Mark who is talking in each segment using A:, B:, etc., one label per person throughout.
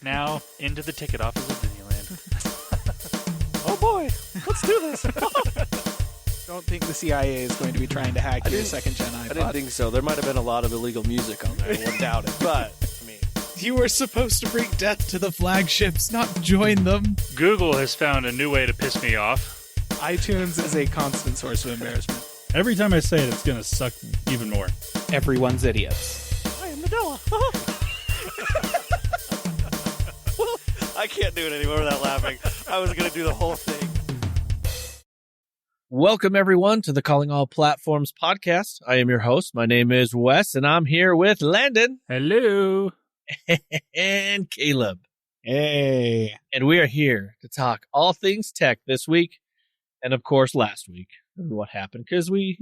A: Now, into the ticket office of Disneyland.
B: Oh boy, let's do this. Don't think the CIA is going to be trying to hack your second-gen iPod.
C: I didn't think so. There might have been a lot of illegal music on there. I wouldn't doubt it. But, I mean...
B: You were supposed to bring death to the flagships, not join them.
A: Google has found a new way to piss me off.
B: iTunes is a constant source of embarrassment.
D: Every time I say it, it's going to suck even more.
B: Everyone's idiots.
C: I am Nadella. I can't do it anymore without laughing. I was going to do the whole thing. Welcome, everyone, to the Calling All Platforms podcast. I am your host. My name is Wes, and I'm here with Landon.
A: Hello.
C: And Caleb.
B: Hey.
C: And we are here to talk all things tech this week, and of course last week, and what happened. Because we,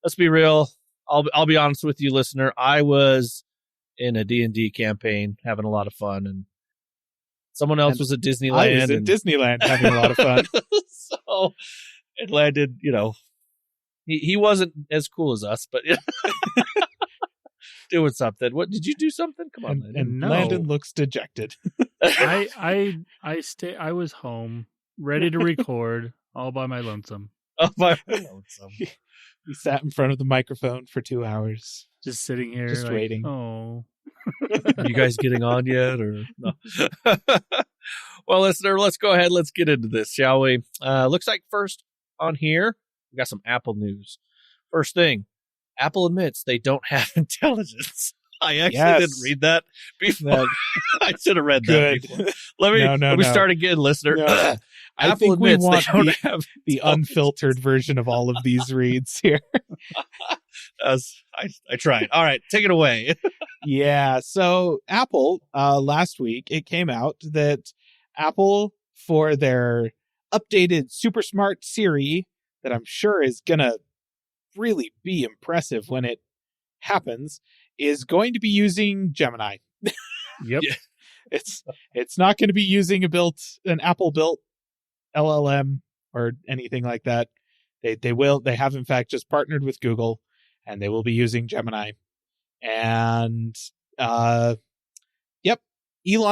C: let's be real. I'll be honest with you, listener. I was in a D&D campaign having a lot of fun, and someone else was at Disneyland.
B: I was at Disneyland having a lot of fun.
C: So it landed, he wasn't as cool as us, but doing something. What did you do? Something? Come on, Landon.
B: And
A: No.
B: Landon looks dejected.
A: I was home, ready to record, all by my lonesome.
C: Oh, my lonesome.
B: He sat in front of the microphone for 2 hours.
A: Just sitting here.
B: Just waiting.
A: Oh.
C: Are you guys getting on yet, or no? Well, listener, let's go ahead. Let's get into this, shall we? Looks like first on here, we got some Apple news. First thing, Apple admits they don't have intelligence. I actually didn't read that before. I should have read that before. Let me start again, listener.
B: No. I think we want the unfiltered version of all of these reads here.
C: I tried. All right, take it away.
B: Yeah, so Apple, last week, it came out that Apple, for their updated super smart Siri, that I'm sure is going to really be impressive when it happens, is going to be using Gemini.
A: Yep.
C: Yeah.
B: It's not going to be using an Apple-built LLM or anything like that. They have in fact just partnered with Google, and they will be using Gemini. And Elon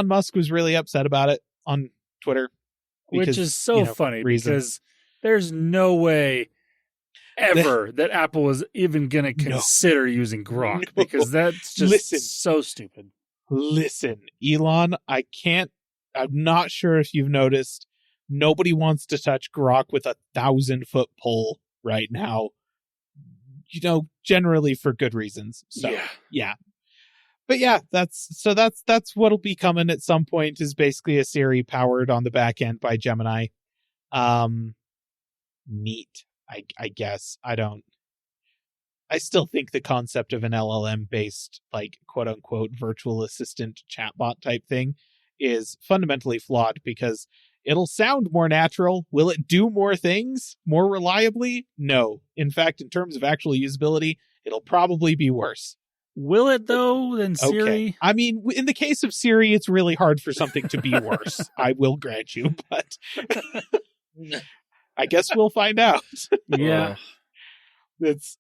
B: Musk was really upset about it on Twitter,
A: Which is so funny because there's no way ever that Apple is even going to consider using Grok, because that's just so stupid.
B: Listen, Elon, I'm not sure if you've noticed, nobody wants to touch Grok with a 1,000-foot pole right now. Generally for good reasons. So, yeah. But yeah, that's what'll be coming at some point, is basically a Siri powered on the back end by Gemini. Neat, I guess. I still think the concept of an LLM based, like, quote unquote virtual assistant chatbot type thing is fundamentally flawed, because it'll sound more natural. Will it do more things more reliably? No. In fact, in terms of actual usability, it'll probably be worse.
A: Will it, though, than Siri?
B: Okay. I mean, in the case of Siri, it's really hard for something to be worse. I will grant you, but I guess we'll find out.
A: Yeah.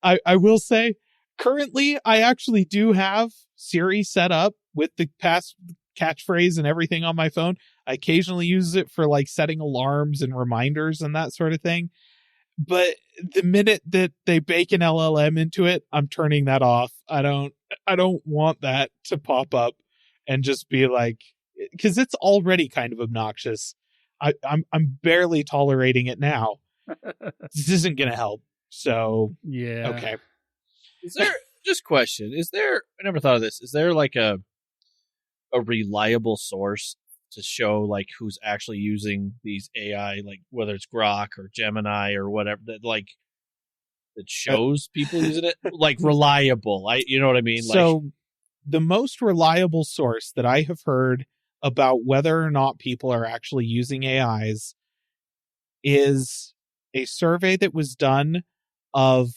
B: I will say, currently, I actually do have Siri set up with the past catchphrase and everything on my phone. I occasionally use it for, like, setting alarms and reminders and that sort of thing. But the minute that they bake an LLM into it, I'm turning that off. I don't want that to pop up and just be like, because it's already kind of obnoxious. I'm barely tolerating it now. This isn't going to help. So,
A: yeah.
B: Okay.
C: Is there, just question, I never thought of this. Is there like a reliable source to show like who's actually using these AI, like whether it's Grok or Gemini or whatever, that shows people using it, like reliable? You know what I mean?
B: So the most reliable source that I have heard about whether or not people are actually using AIs is a survey that was done of,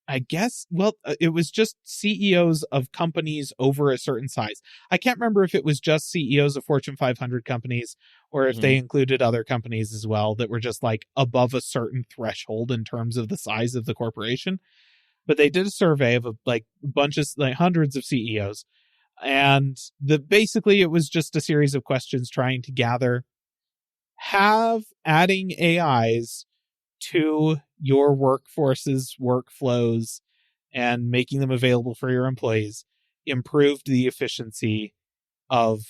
B: I guess, it was just CEOs of companies over a certain size. I can't remember if it was just CEOs of Fortune 500 companies or if they included other companies as well that were just like above a certain threshold in terms of the size of the corporation. But they did a survey of like hundreds of CEOs. And basically it was just a series of questions trying to gather, have adding AIs to your workforce's workflows and making them available for your employees improved the efficiency of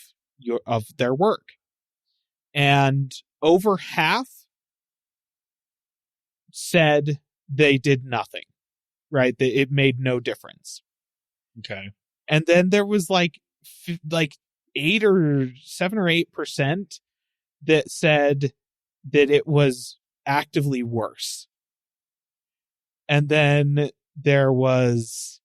B: their work. And over half said they did nothing, right? That it made no difference.
C: Okay.
B: And then there was like 7 or 8% that said that it was actively worse. And then there was,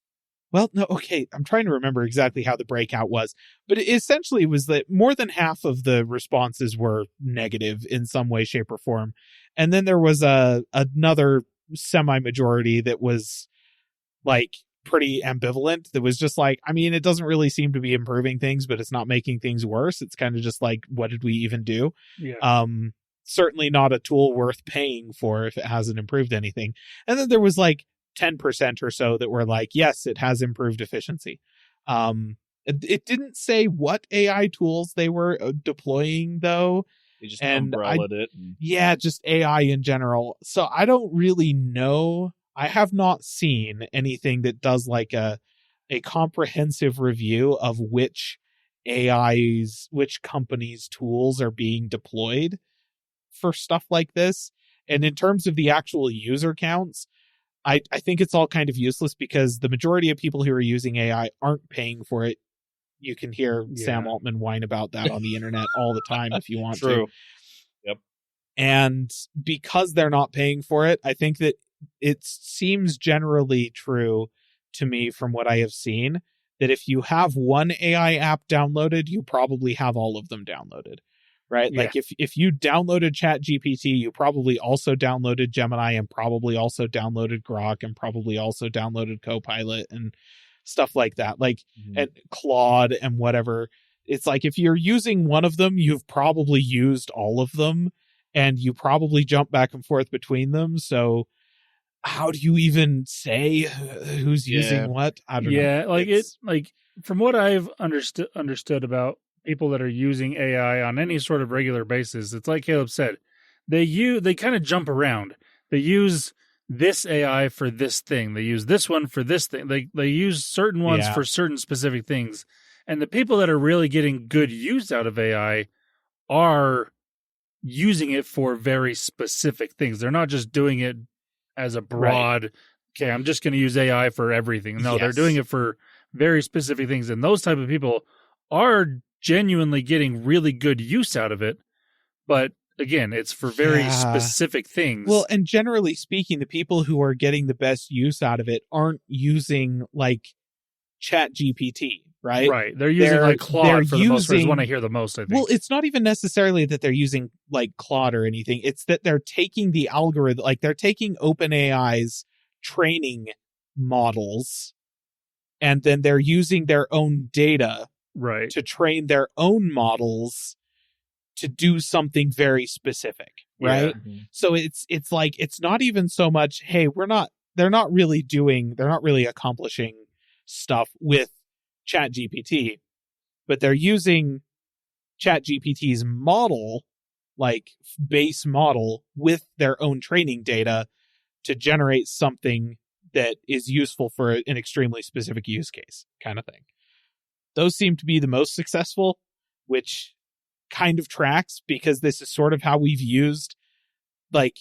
B: I'm trying to remember exactly how the breakout was, but it essentially was that more than half of the responses were negative in some way, shape, or form. And then there was another semi-majority that was like pretty ambivalent. That was just like, I mean, it doesn't really seem to be improving things, but it's not making things worse. It's kind of just like, what did we even do?
A: Yeah.
B: Certainly not a tool worth paying for if it hasn't improved anything. And then there was like 10% or so that were like, yes, it has improved efficiency. It didn't say what AI tools they were deploying though.
C: They just umbrellaed it.
B: Yeah, just AI in general. So I don't really know. I have not seen anything that does like a comprehensive review of which companies' tools are being deployed for stuff like this. And in terms of the actual user counts, I think it's all kind of useless because the majority of people who are using AI aren't paying for it. You can hear Sam Altman whine about that on the internet all the time if you want to.
C: Yep.
B: And because they're not paying for it, I think that it seems generally true to me from what I have seen that if you have one AI app downloaded, you probably have all of them downloaded, right?
A: Yeah.
B: Like if you downloaded ChatGPT, you probably also downloaded Gemini and probably also downloaded Grok and probably also downloaded Copilot and stuff like that, like and Claude and whatever. It's like if you're using one of them, you've probably used all of them and you probably jump back and forth between them. So how do you even say who's using what? I don't know.
A: Yeah, like from what I've understood about people that are using AI on any sort of regular basis, it's like Caleb said, they kind of jump around. They use this AI for this thing. They use this one for this thing. They use certain ones for certain specific things. And the people that are really getting good use out of AI are using it for very specific things. They're not just doing it as a broad, okay, I'm just going to use AI for everything. No, they're doing it for very specific things. And those type of people are genuinely getting really good use out of it. But again, it's for very specific things.
B: Well, and generally speaking, the people who are getting the best use out of it aren't using like ChatGPT, right?
A: Right. They're using like Claude for the most part is one I hear the most, I think.
B: Well, it's not even necessarily that they're using like Claude or anything. It's that they're taking the algorithm, like they're taking OpenAI's training models and then they're using their own data to train their own models to do something very specific, right?
C: Yeah. Mm-hmm.
B: So it's like, it's not even so much, hey, they're not really accomplishing stuff with ChatGPT, but they're using ChatGPT's model, like base model, with their own training data to generate something that is useful for an extremely specific use case kind of thing. Those seem to be the most successful, which kind of tracks because this is sort of how we've used like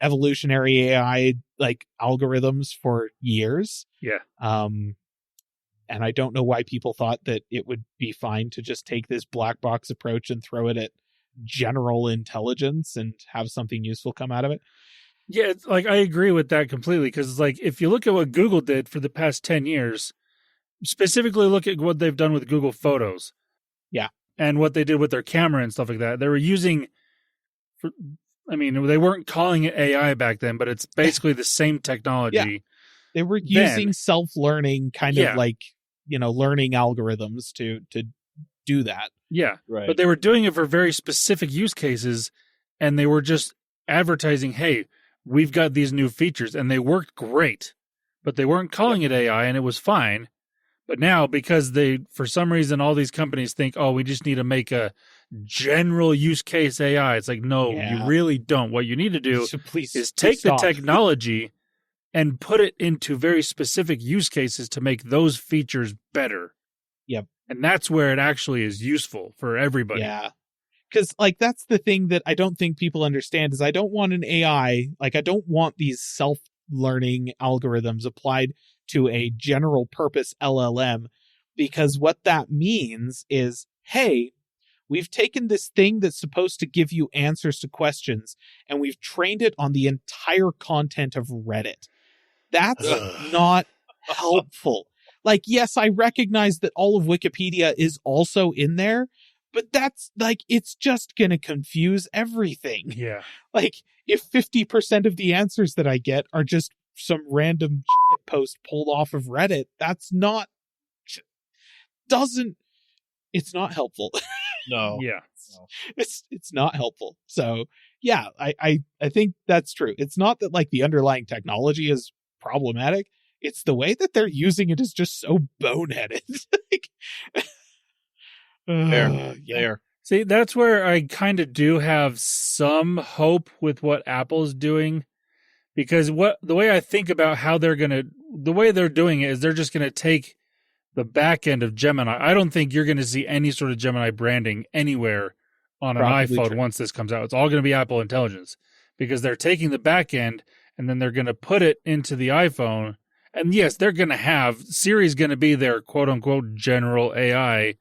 B: evolutionary AI like algorithms for years.
A: Yeah.
B: And I don't know why people thought that it would be fine to just take this black box approach and throw it at general intelligence and have something useful come out of it.
A: Yeah, it's like I agree with that completely because it's like if you look at what Google did for the past 10 years, specifically look at what they've done with Google Photos.
B: Yeah.
A: And what they did with their camera and stuff like that. They were using, they weren't calling it AI back then, but it's basically the same technology.
B: Yeah. They were using self-learning kind of like, learning algorithms to do that.
A: Yeah.
C: Right.
A: But they were doing it for very specific use cases and they were just advertising, hey, we've got these new features and they worked great, but they weren't calling it AI and it was fine. But now, because for some reason, all these companies think, oh, we just need to make a general use case AI. It's like, no, you really don't. What you need to do is take the technology and put it into very specific use cases to make those features better.
B: Yep.
A: And that's where it actually is useful for everybody.
B: Yeah. Because, like, that's the thing that I don't think people understand is I don't want an AI, like, I don't want these self-learning algorithms applied to a general purpose LLM, because what that means is, hey, we've taken this thing that's supposed to give you answers to questions, and we've trained it on the entire content of Reddit. That's not helpful. Like, yes, I recognize that all of Wikipedia is also in there, but that's, like, it's just going to confuse everything.
A: Yeah.
B: Like, if 50% of the answers that I get are just some random shit post pulled off of Reddit, it's not helpful.
C: No.
A: Yeah.
C: No.
B: It's not helpful. So, yeah, I think that's true. It's not that, like, the underlying technology is problematic. It's the way that they're using it is just so boneheaded.
C: There.
A: See, that's where I kind of do have some hope with what Apple's doing, because the way I think about how the way they're doing it is they're just going to take the back end of Gemini. I don't think you're going to see any sort of Gemini branding anywhere on an iPhone once this comes out. It's all going to be Apple Intelligence, because they're taking the back end and then they're going to put it into the iPhone. And yes, they're going to have Siri's going to be their quote unquote general AI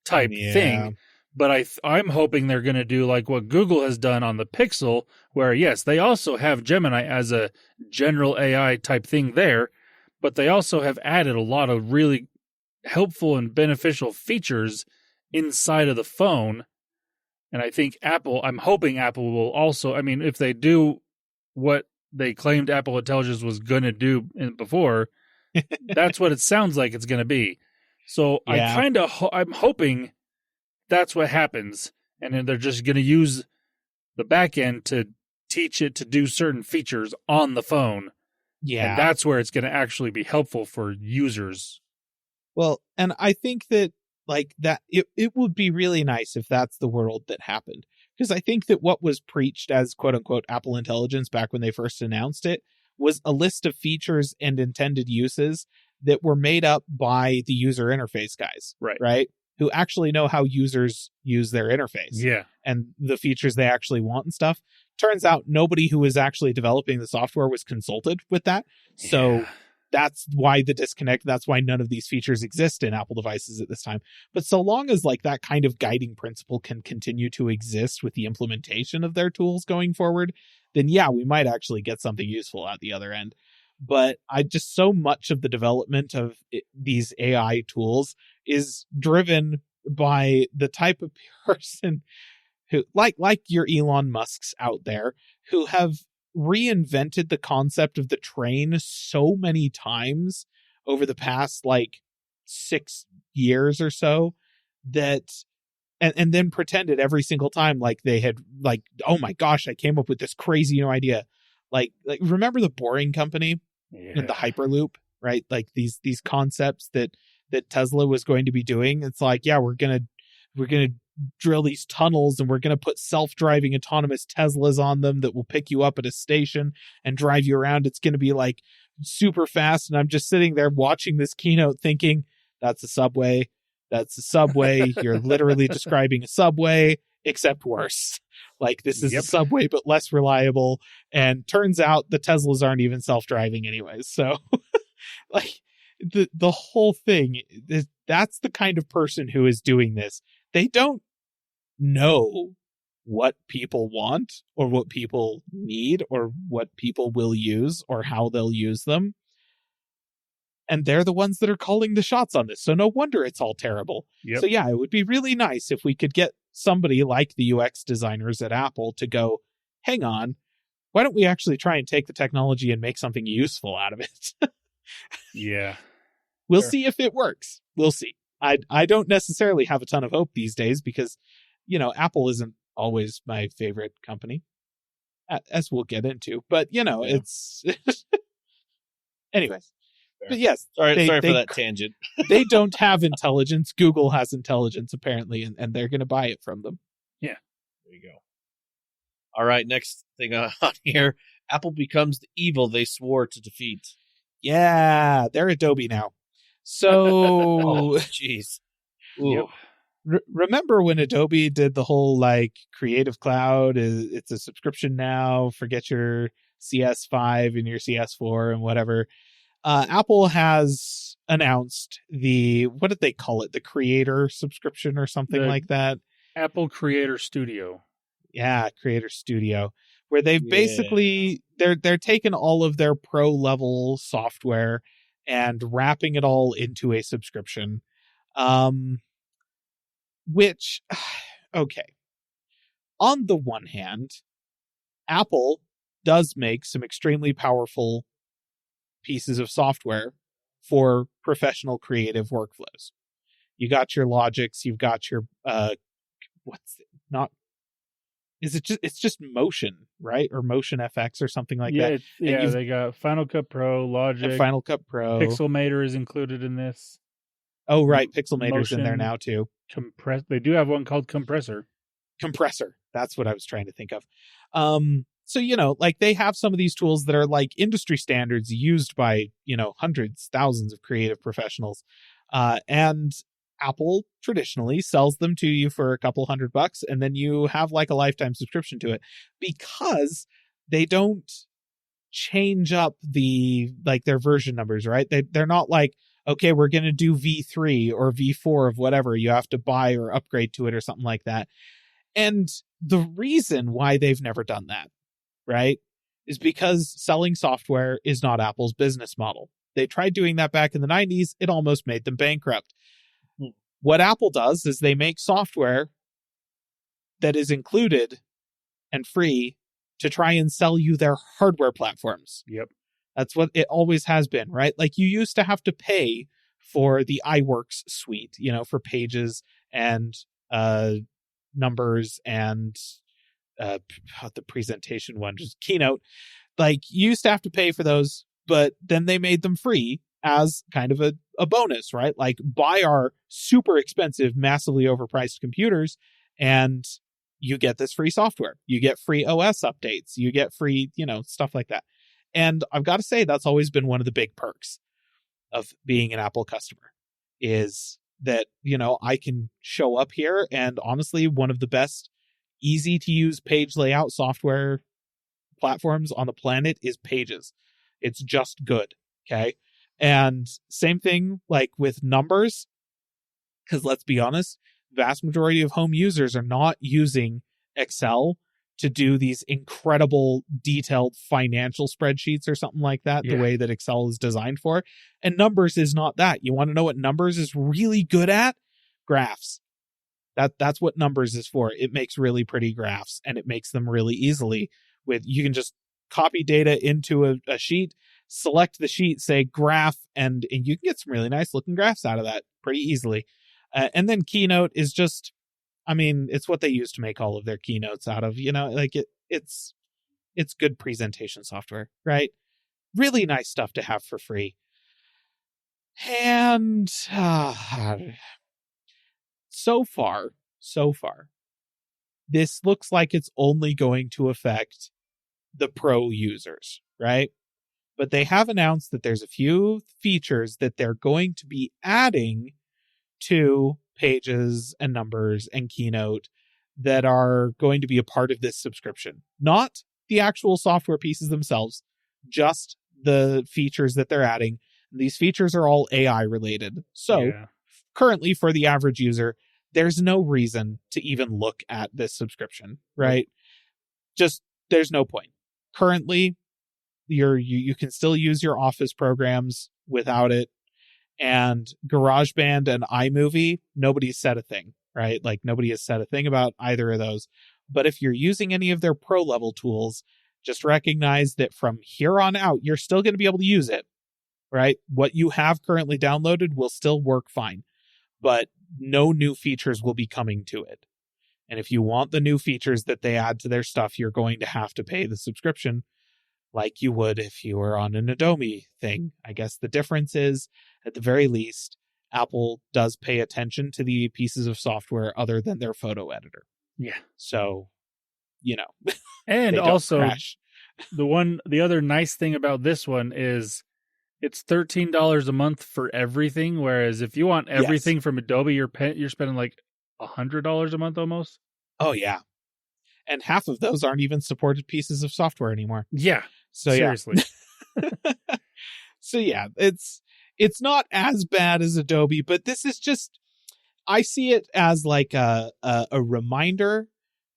A: type thing. But I'm hoping they're going to do like what Google has done on the Pixel, where, yes, they also have Gemini as a general AI type thing there, but they also have added a lot of really helpful and beneficial features inside of the phone. And I think I'm hoping Apple will also, I mean, if they do what they claimed Apple Intelligence was going to do before, that's what it sounds like it's going to be. So I'm hoping that's what happens, and then they're just going to use the back end to teach it to do certain features on the phone. Yeah. And that's where it's going to actually be helpful for users.
B: Well, and I think that, like, that it would be really nice if that's the world that happened. Because I think that what was preached as quote unquote Apple Intelligence back when they first announced it was a list of features and intended uses that were made up by the user interface guys. Right? Who actually know how users use their interface.
A: Yeah.
B: And the features they actually want and stuff. Turns out nobody who was actually developing the software was consulted with that. So that's why the disconnect. That's why none of these features exist in Apple devices at this time. But so long as, like, that kind of guiding principle can continue to exist with the implementation of their tools going forward, then yeah, we might actually get something useful at the other end. But so much of the development of these AI tools is driven by the type of person who, like your Elon Musks out there, who have reinvented the concept of the train so many times over the past, like, 6 years or so, that and then pretended every single time like they had, like, oh my gosh, I came up with this crazy new idea. Like remember the Boring Company? And the Hyperloop, right? Like these concepts that Tesla was going to be doing. It's like, yeah, we're gonna drill these tunnels and we're gonna put self-driving autonomous Teslas on them that will pick you up at a station and drive you around. It's gonna be, like, super fast. And I'm just sitting there watching this keynote thinking, that's a subway. That's a subway. You're literally describing a subway, except worse. Like, this is a subway, but less reliable. And turns out the Teslas aren't even self-driving anyways. So, like, the whole thing, that's the kind of person who is doing this. They don't know what people want or what people need or what people will use or how they'll use them. And they're the ones that are calling the shots on this. So no wonder it's all terrible. So yeah, it would be really nice if we could get somebody like the UX designers at Apple to go, hang on, why don't we actually try and take the technology and make something useful out of it? We'll see if it works. We'll see. I don't necessarily have a ton of hope these days because, you know, Apple isn't always my favorite company, as we'll get into. But, you know, it's... Anyways. But yes,
C: Sorry
B: they
C: for that tangent.
B: they don't have intelligence. Google has intelligence, apparently, and they're going to buy it from them.
C: There you go. All right, next thing on here. Apple becomes the evil they swore to defeat.
B: Yeah, they're Adobe now. So,
C: Jeez.
A: Yep.
B: Remember when Adobe did the whole like Creative Cloud? It's a subscription now. Forget your CS5 and your CS4 and whatever. Apple has announced what did they call it? The Creator subscription or something like that.
A: Apple Creator Studio.
B: Yeah, Creator Studio, where they've basically they're taking all of their pro level software and wrapping it all into a subscription. Which, okay. On the one hand, Apple does make some extremely powerful pieces of software for professional creative workflows. You got your Logics, you've got your it's just Motion, right? Or Motion FX or something like that.
A: They got Final Cut Pro, Logic,
B: and Final Cut Pro.
A: Pixelmator is included in this.
B: Oh, right. Pixelmator's in there now, too.
A: They do have one called Compressor.
B: That's what I was trying to think of. So, like they have some of these tools that are like industry standards used by, hundreds, thousands of creative professionals. And Apple traditionally sells them to you for a couple $100, and then you have like a lifetime subscription to it because they don't change up their version numbers, right? They're not like, okay, we're going to do V3 or V4 of whatever. You have to buy or upgrade to it or something like that. And the reason why they've never done that, right, is because selling software is not Apple's business model. They tried doing that back in the 90s. It almost made them bankrupt. What Apple does is they make software that is included and free to try and sell you their hardware platforms.
A: Yep.
B: That's what it always has been, right? Like you used to have to pay for the iWorks suite, for Pages and Numbers and the presentation one, just Keynote. Like you used to have to pay for those, but then they made them free as kind of a bonus, right? Like buy our super expensive, massively overpriced computers and you get this free software. You get free OS updates. You get free, stuff like that. And I've got to say, that's always been one of the big perks of being an Apple customer is that, I can show up here and honestly, one of the best easy to use page layout software platforms on the planet is Pages. It's just good. Okay. And same thing like with Numbers, because let's be honest, vast majority of home users are not using Excel to do these incredible detailed financial spreadsheets or something like that, the way that Excel is designed for. And Numbers is not that. You want to know what Numbers is really good at? Graphs. That's what Numbers is for. It makes really pretty graphs and it makes them really easily you can just copy data into a sheet, select the sheet, say graph, and you can get some really nice looking graphs out of that pretty easily. And then Keynote is just, it's what they use to make all of their keynotes out of, it's good presentation software, right? Really nice stuff to have for free. And so far, this looks like it's only going to affect the pro users, right? But they have announced that there's a few features that they're going to be adding to Pages and Numbers and Keynote that are going to be a part of this subscription. Not the actual software pieces themselves, just the features that they're adding. These features are all AI related. So currently for the average user, there's no reason to even look at this subscription, right? Just there's no point. Currently, you can still use your Office programs without it. And GarageBand and iMovie, nobody's said a thing, right? Like nobody has said a thing about either of those. But if you're using any of their pro level tools, just recognize that from here on out, you're still going to be able to use it, right? What you have currently downloaded will still work fine, but no new features will be coming to it. And if you want the new features that they add to their stuff, you're going to have to pay the subscription. like you would if you were on an Adobe thing. I guess the difference is, at the very least, Apple does pay attention to the pieces of software other than their photo editor.
A: Yeah.
B: So,
A: And
B: they don't
A: also
B: crash.
A: the other nice thing about this one is it's $13 a month for everything. Whereas if you want everything from Adobe, you're spending like $100 a month almost.
B: Oh, yeah. And half of those aren't even supported pieces of software anymore.
A: Yeah.
B: So
A: seriously.
B: Yeah. So yeah, it's not as bad as Adobe, but this is just, I see it as like a reminder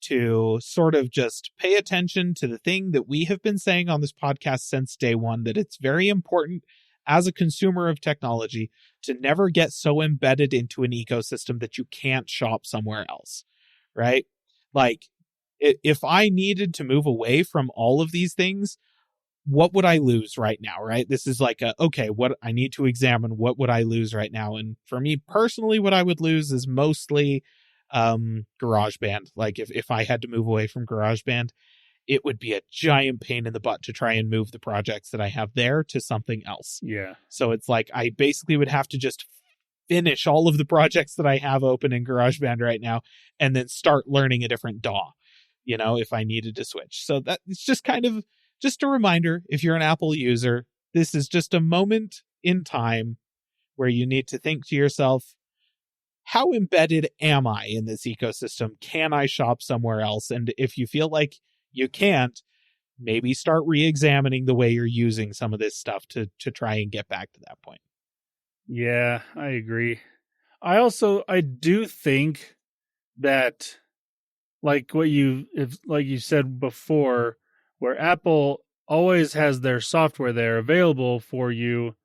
B: to sort of just pay attention to the thing that we have been saying on this podcast since day one, that it's very important as a consumer of technology to never get so embedded into an ecosystem that you can't shop somewhere else, right? Like, if I needed to move away from all of these things, what would I lose right now, right? This is like what I need to examine, what would I lose right now? And for me personally, what I would lose is mostly GarageBand. Like if I had to move away from GarageBand, it would be a giant pain in the butt to try and move the projects that I have there to something else.
A: Yeah.
B: So it's like I basically would have to just finish all of the projects that I have open in GarageBand right now and then start learning a different DAW, if I needed to switch. So that it's just kind of just a reminder, if you're an Apple user, this is just a moment in time where you need to think to yourself, how embedded am I in this ecosystem? Can I shop somewhere else? And if you feel like you can't, maybe start re-examining the way you're using some of this stuff to try and get back to that point.
A: Yeah, I agree. I do think that like you said before, where Apple always has their software there available for you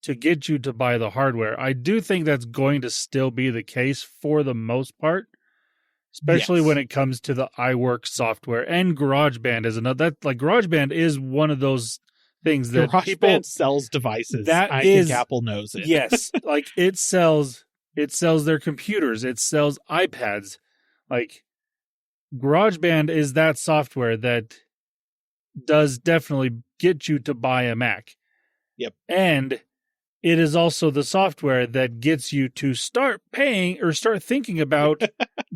A: to get you to buy the hardware. I do think that's going to still be the case for the most part, especially when it comes to the iWork software, and GarageBand is another. That like GarageBand is one of those things that
B: GarageBand sells devices. I think Apple knows it.
A: Yes, like it sells their computers, it sells iPads. Like GarageBand is that software that does definitely get you to buy a Mac.
B: Yep.
A: And it is also the software that gets you to start paying or start thinking about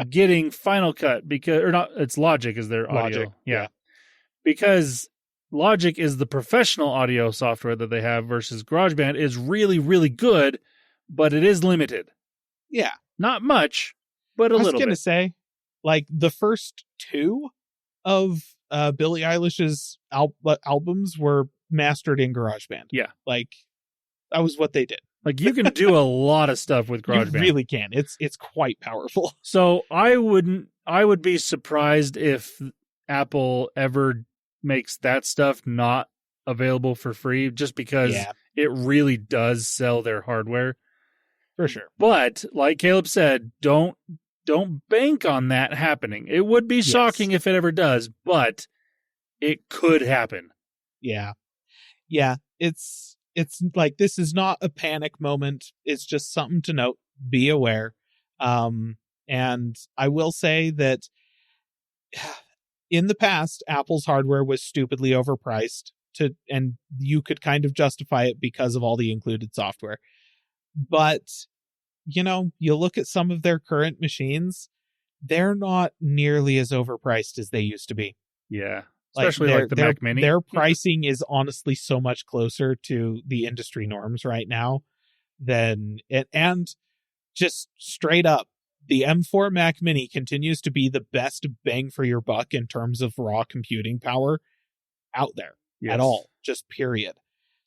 A: getting Final Cut it's Logic is their audio.
B: Logic.
A: Yeah. Because Logic is the professional audio software that they have versus GarageBand is really, really good, but it is limited.
B: Yeah.
A: Not much, but a little bit. I was going to
B: say, like the first two of Billie Eilish's albums were mastered in GarageBand.
A: Yeah.
B: Like that was what they did.
A: Like you can do a lot of stuff with GarageBand.
B: You really can. It's quite powerful.
A: So I would be surprised if Apple ever makes that stuff not available for free, just because it really does sell their hardware.
B: For sure.
A: But like Caleb said, don't bank on that happening. It would be shocking if it ever does, but it could happen.
B: Yeah. Yeah. It's like, this is not a panic moment. It's just something to note. Be aware. And I will say that in the past, Apple's hardware was stupidly overpriced and you could kind of justify it because of all the included software. But, you look at some of their current machines, they're not nearly as overpriced as they used to be.
A: Yeah. Especially like the Mac Mini.
B: Their pricing is honestly so much closer to the industry norms right now and just straight up, the M4 Mac Mini continues to be the best bang for your buck in terms of raw computing power out there at all, just period.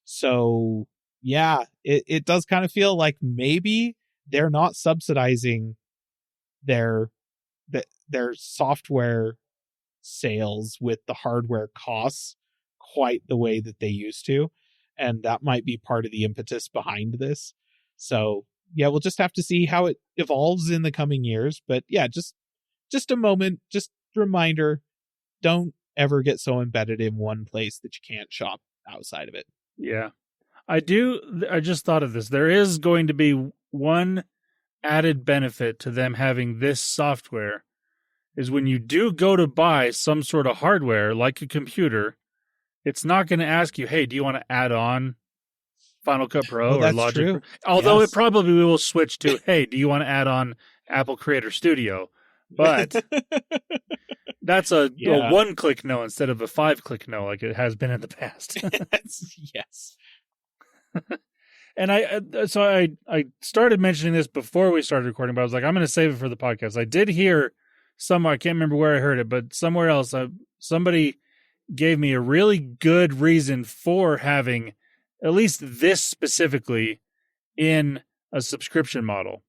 B: So yeah, it does kind of feel like maybe they're not subsidizing their software sales with the hardware costs quite the way that they used to, and that might be part of the impetus behind this. So yeah, we'll just have to see how it evolves in the coming years. But yeah, just a moment, just reminder, don't ever get so embedded in one place that you can't shop outside of it.
A: Yeah. I just thought of this. There is going to be one added benefit to them having this software is when you do go to buy some sort of hardware like a computer, it's not going to ask you, hey, do you want to add on Final Cut Pro or
B: that's
A: Logic
B: true.
A: Pro? Although
B: Yes.
A: it probably will switch to, hey, do you want to add on Apple Creator Studio? But that's a
B: Yeah.
A: 1-click no instead of a 5-click no like it has been in the past.
B: Yes.
A: And I started mentioning this before we started recording, but I was like, I'm going to save it for the podcast. I did hear somewhere, I can't remember where I heard it, but somewhere else, somebody gave me a really good reason for having at least this specifically in a subscription model.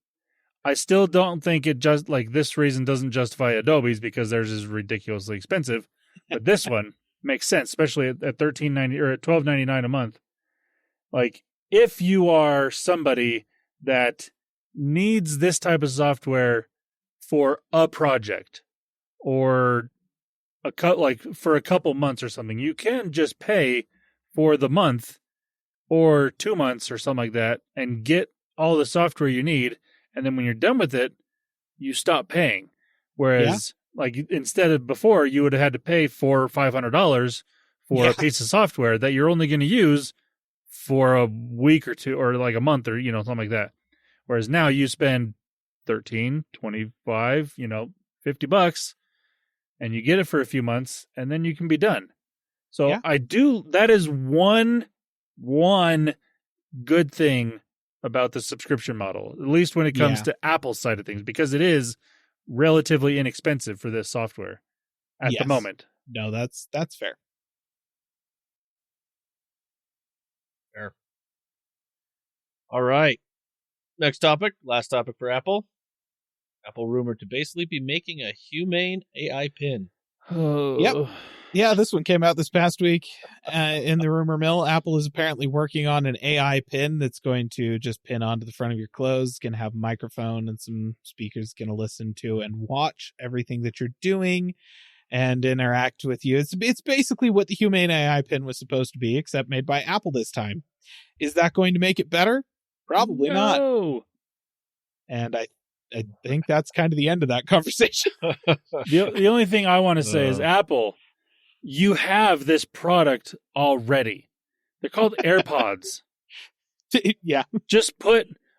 A: I still don't think it just like this reason doesn't justify Adobe's because theirs is ridiculously expensive, but this one makes sense, especially at $13.90 or at $12.99 a month. Like, if you are somebody that needs this type of software for a project or for a couple months or something, you can just pay for the month or 2 months or something like that and get all the software you need. And then when you're done with it, you stop paying. Whereas, like, instead of before, you would have had to pay $400 or $500 for a piece of software that you're only going to use for a week or two, or like a month, or something like that. Whereas now you spend $13, $25, $50, and you get it for a few months, and then you can be done. So that is one good thing about the subscription model, at least when it comes to Apple's side of things, because it is relatively inexpensive for this software at the moment.
B: No, that's fair.
C: Fair. All right. Next topic, last topic for Apple. Apple rumored to basically be making a humane AI pin.
A: Oh.
B: Yep. Yeah, this one came out this past week in the rumor mill. Apple is apparently working on an AI pin that's going to just pin onto the front of your clothes. It's going to have a microphone and some speakers going to listen to and watch everything that you're doing and interact with you. It's basically what the humane AI pin was supposed to be, except made by Apple this time. Is that going to make it better? Probably not. And I think that's kind of the end of that conversation.
A: The only thing I want to say is, Apple, you have this product already. They're called AirPods.
B: Yeah.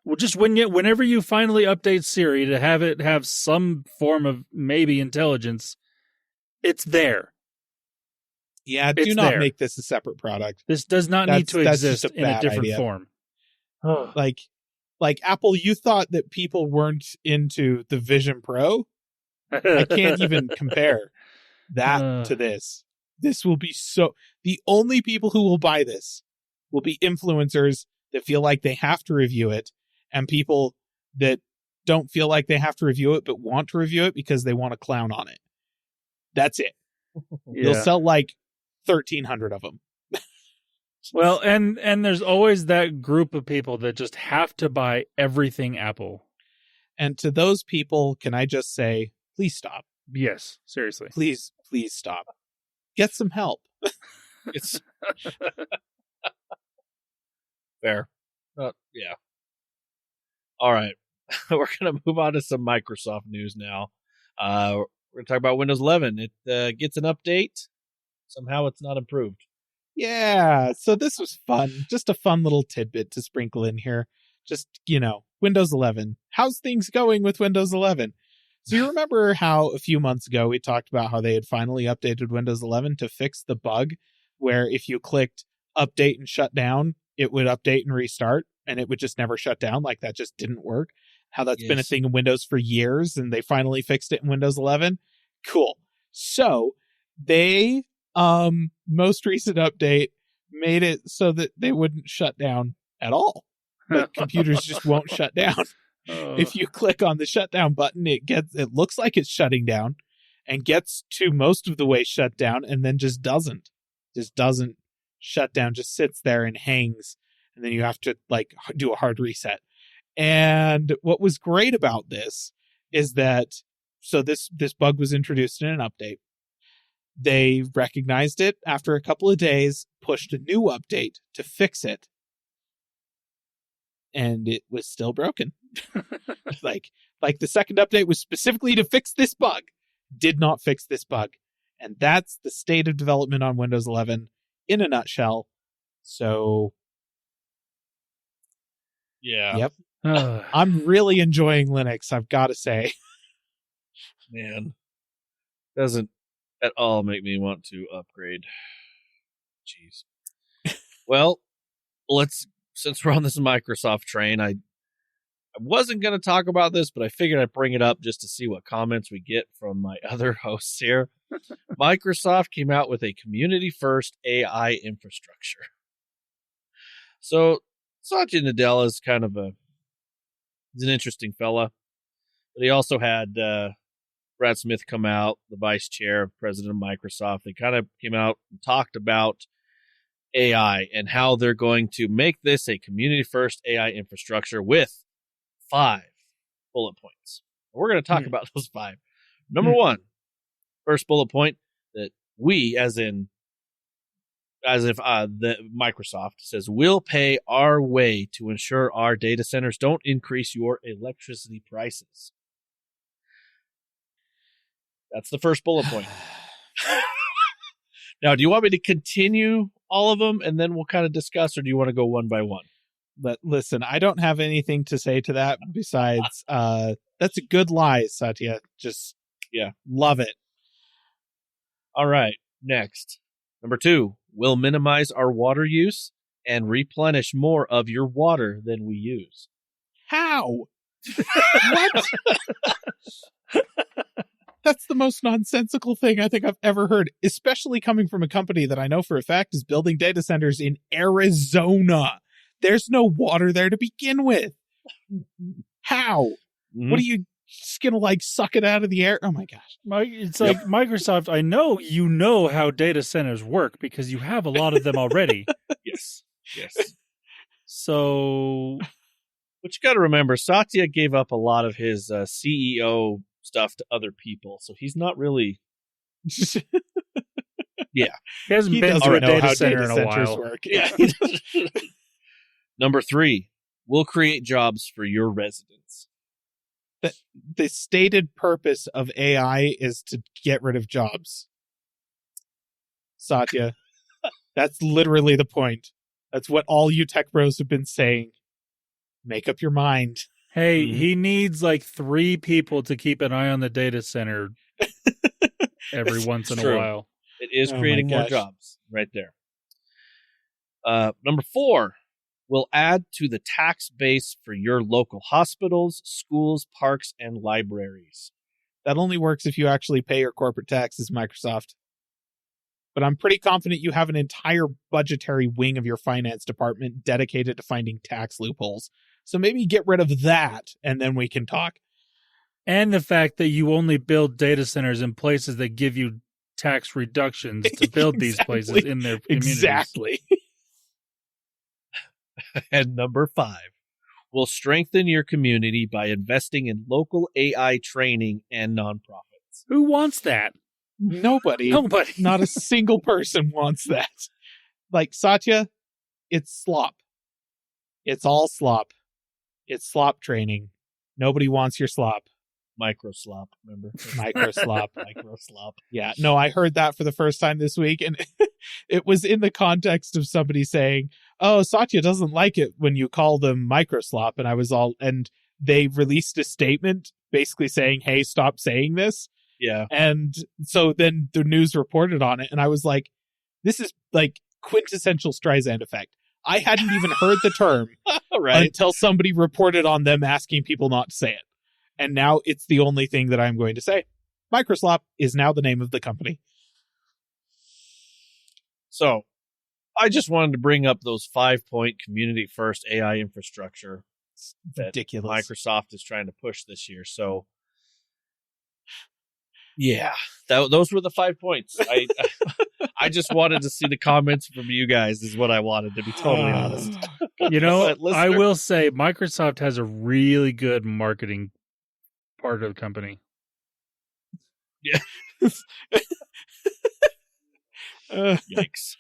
A: Whenever you finally update Siri to have it have some form of maybe intelligence, it's there.
B: Yeah, do not make this a separate product.
A: This does not need to exist in a different form.
B: Like Apple, you thought that people weren't into the Vision Pro? I can't even compare that to this. This will be the only people who will buy this will be influencers that feel like they have to review it, and people that don't feel like they have to review it but want to review it because they want to clown on it. That's it. You'll sell like 1,300 of them.
A: Well, and there's always that group of people that just have to buy everything Apple.
B: And to those people, can I just say, please stop.
A: Yes, seriously.
B: Please stop. Get some help.
C: It's fair. Yeah. All right. We're going to move on to some Microsoft news now. We're going to talk about Windows 11. It gets an update. Somehow it's not improved.
B: Yeah, so this was fun. Just a fun little tidbit to sprinkle in here. Just, Windows 11. How's things going with Windows 11? So you remember how a few months ago we talked about how they had finally updated Windows 11 to fix the bug where if you clicked update and shut down, it would update and restart, and it would just never shut down. Like, that just didn't work. How that's been a thing in Windows for years, and they finally fixed it in Windows 11. Cool. So they... most recent update made it so that they wouldn't shut down at all. Like, computers just won't shut down. If you click on the shutdown button, it looks like it's shutting down and gets to most of the way shut down and then just doesn't shut down, just sits there and hangs. And then you have to do a hard reset. And what was great about this is that, so this bug was introduced in an update. They recognized it after a couple of days, pushed a new update to fix it, and it was still broken. like the second update was specifically to fix this bug, did not fix this bug. And that's the state of development on Windows 11. in a nutshell. So,
C: Yeah.
B: yep.
A: Ugh.
B: I'm really enjoying Linux, I've got to say.
C: Man. Doesn't at all make me want to upgrade. Jeez. Well, since we're on this Microsoft train, I wasn't going to talk about this, but I figured I'd bring it up just to see what comments we get from my other hosts here. Microsoft came out with a community-first AI infrastructure. So Satya Nadella is he's an interesting fella, but he also had Brad Smith come out, the vice chair, president of Microsoft. They kind of came out and talked about AI and how they're going to make this a community-first AI infrastructure with 5 bullet points. We're going to talk about those 5. Number 1, first bullet point, that we, as if the Microsoft says, we'll pay our way to ensure our data centers don't increase your electricity prices. That's the first bullet point. Now, do you want me to continue all of them and then we'll kind of discuss, or do you want to go one by one?
B: But listen, I don't have anything to say to that besides that's a good lie, Satya. Just love it.
C: All right, next. Number 2, we'll minimize our water use and replenish more of your water than we use.
B: How? What? That's the most nonsensical thing I think I've ever heard, especially coming from a company that I know for a fact is building data centers in Arizona. There's no water there to begin with. How? What are you just going to suck it out of the air? Oh my gosh.
A: It's like Microsoft, I know you know how data centers work because you have a lot of them already.
C: Yes.
A: So...
C: But you got to remember, Satya gave up a lot of his CEO stuff to other people, so he's not really...
A: He hasn't been to a data center in a while.
B: Work.
C: Yeah. Number 3, we'll create jobs for your residents.
B: The stated purpose of AI is to get rid of jobs. Satya, that's literally the point. That's what all you tech bros have been saying. Make up your mind.
A: Hey, he needs 3 people to keep an eye on the data center every once in a while.
C: It is creating more jobs right there. Number 4, we'll add to the tax base for your local hospitals, schools, parks, and libraries.
B: That only works if you actually pay your corporate taxes, Microsoft. But I'm pretty confident you have an entire budgetary wing of your finance department dedicated to finding tax loopholes. So maybe get rid of that, and then we can talk.
A: And the fact that you only build data centers in places that give you tax reductions to build these places in their communities.
B: Exactly.
C: And number 5, we'll strengthen your community by investing in local AI training and nonprofits.
A: Who wants that?
B: Nobody. Not a single person wants that. Satya, it's slop. It's all slop. It's slop training. Nobody wants your slop.
C: Micro slop, remember?
B: Micro slop.
C: Micro slop.
B: Yeah, no, I heard that for the first time this week, and it was in the context of somebody saying, oh, Satya doesn't like it when you call them micro slop, and they released a statement basically saying, hey, stop saying this.
C: Yeah.
B: And so then the news reported on it, and I was like, this is quintessential Streisand effect. I hadn't even heard the term until somebody reported on them asking people not to say it. And now it's the only thing that I'm going to say. Microslop is now the name of the company.
C: So I just wanted to bring up those 5-point community first AI infrastructure that
B: ridiculous.
C: Microsoft is trying to push this year. So yeah, those were the 5 points. I just wanted to see the comments from you guys is what I wanted, to be totally honest.
A: I will say Microsoft has a really good marketing part of the company.
C: Yeah. Yikes.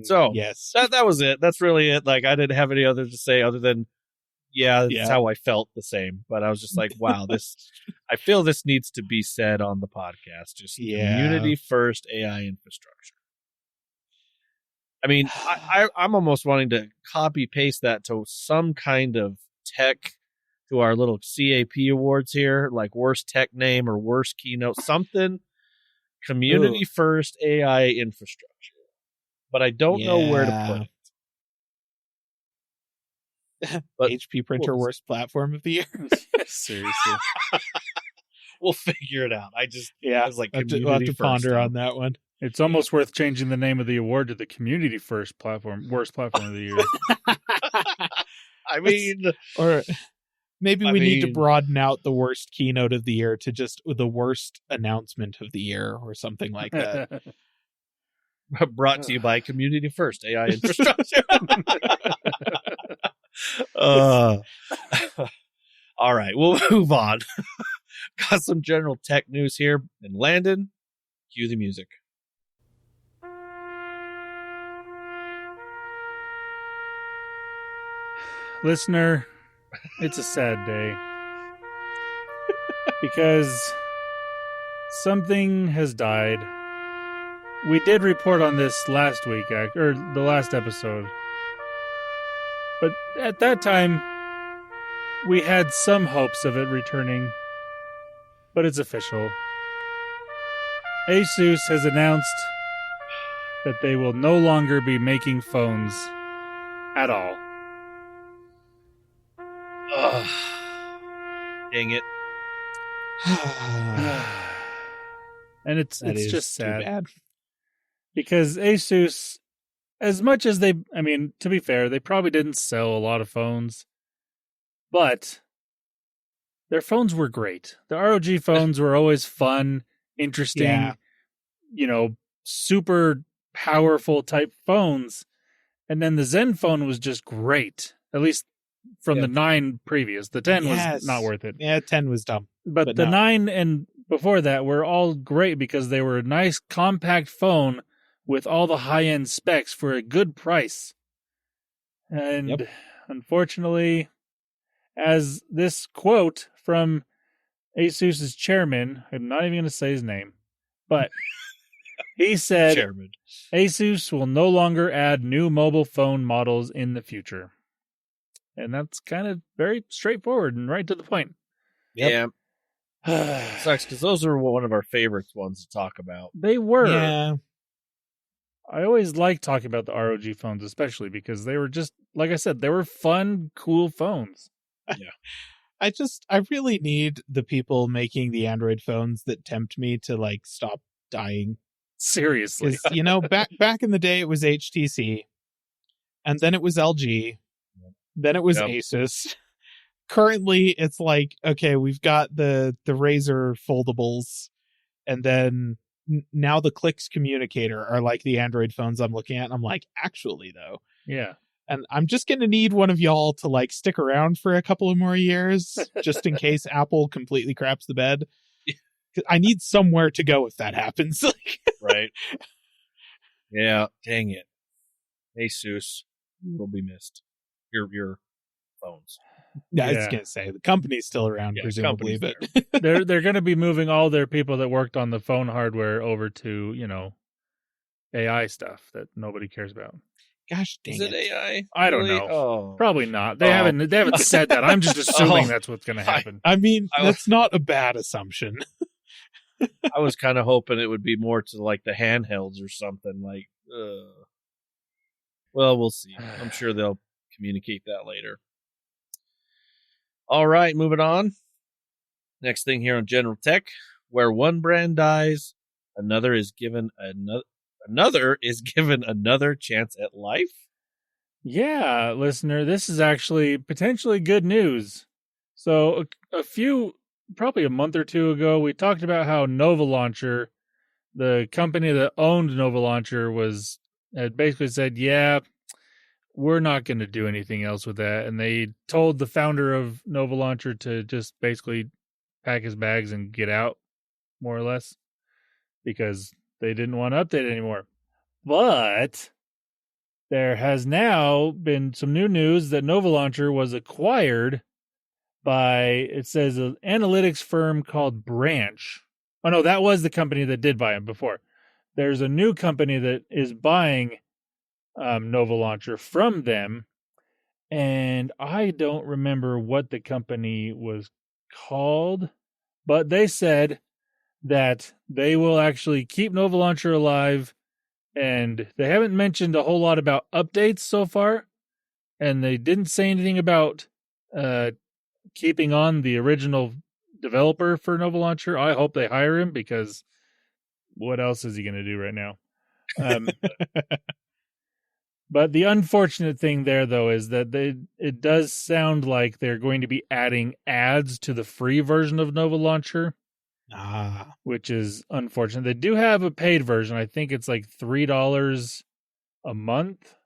C: So
B: yes,
C: that was it. That's really it. I didn't have any other to say other than, that's how I felt the same. But I was just like, wow, I feel this needs to be said on the podcast. Just community first AI infrastructure. I mean, I'm almost wanting to copy paste that to some kind of tech to our little CAP awards here, like worst tech name or worst keynote, something community first AI infrastructure. But I don't know where to put it. But
B: HP printer worst platform of the year.
A: Seriously.
C: We'll figure it out. I was like,
B: we'll have to ponder on that one.
A: It's almost worth changing the name of the award to the community first platform, worst platform of the year.
C: I mean,
B: or maybe we need to broaden out the worst keynote of the year to just the worst announcement of the year or something like that.
C: Brought to you by Community First AI Infrastructure. All right, we'll move on. Got some general tech news here. And Landon, cue the music.
A: Listener, it's a sad day. Because something has died. We did report on this last week, or the last episode. But at that time, we had some hopes of it returning. But it's official. Asus has announced that they will no longer be making phones at all.
C: Ugh. Dang it.
A: And it's just sad.
B: Too bad.
A: Because Asus, as much as to be fair, they probably didn't sell a lot of phones, but their phones were great. The ROG phones were always fun, interesting, super powerful type phones. And then the Zen phone was just great, at least from the 9 previous. The 10 was not worth it.
B: Yeah, 10 was dumb.
A: But the 9 and before that were all great because they were a nice compact phone with all the high-end specs for a good price. And unfortunately, as this quote from Asus's chairman, I'm not even going to say his name, but he said,
C: Chairman.
A: Asus will no longer add new mobile phone models in the future. And that's kind of very straightforward and right to the point.
C: Yep. Yeah. Sucks because those are one of our favorite ones to talk about.
A: They were.
B: Yeah.
A: I always like talking about the ROG phones, especially because they were just, like I said, they were fun, cool phones.
B: Yeah. I really need the people making the Android phones that tempt me to stop dying.
A: Seriously.
B: Back in the day it was HTC, and then it was LG, then it was Asus. Currently it's okay, we've got the Razer foldables, and then now the Clicks communicator are the Android phones I'm looking at, and I'm actually though.
A: Yeah.
B: And I'm just going to need one of y'all to stick around for a couple of more years just in case Apple completely craps the bed. I need somewhere to go if that happens.
C: Right. Yeah. Dang it. Asus will be missed. Your phones.
B: Yeah, I was going to say the company's still around, presumably, but
A: they're going to be moving all their people that worked on the phone hardware over to, AI stuff that nobody cares about.
B: Gosh dang
C: it. AI?
A: I don't know. Oh. Probably not. They haven't said that. I'm just assuming that's what's going to happen.
B: I mean, that's not a bad assumption.
C: I was kind of hoping it would be more to the handhelds or something well, we'll see. I'm sure they'll communicate that later. All right, moving on. Next thing here on General Tech, where one brand dies, another is given another chance at life.
A: Yeah, listener, this is actually potentially good news. So probably a month or two ago, we talked about how Nova Launcher, the company that owned Nova Launcher, had basically said, yeah, we're not going to do anything else with that. And they told the founder of Nova Launcher to just basically pack his bags and get out, more or less, because they didn't want to update it anymore. But there has now been some new news that Nova Launcher was acquired by, it says, an analytics firm called Branch. Oh, no, that was the company that did buy him before. There's a new company that is buying Nova launcher from them. And I don't remember what the company was called, but they said that they will actually keep Nova Launcher alive, and they haven't mentioned a whole lot about updates so far, and they didn't say anything about keeping on the original developer for Nova Launcher. I hope they hire him, because what else is he going to do right now? But the unfortunate thing there, though, is that it does sound like they're going to be adding ads to the free version of Nova Launcher, which is unfortunate. They do have a paid version. I think it's like $3 a month,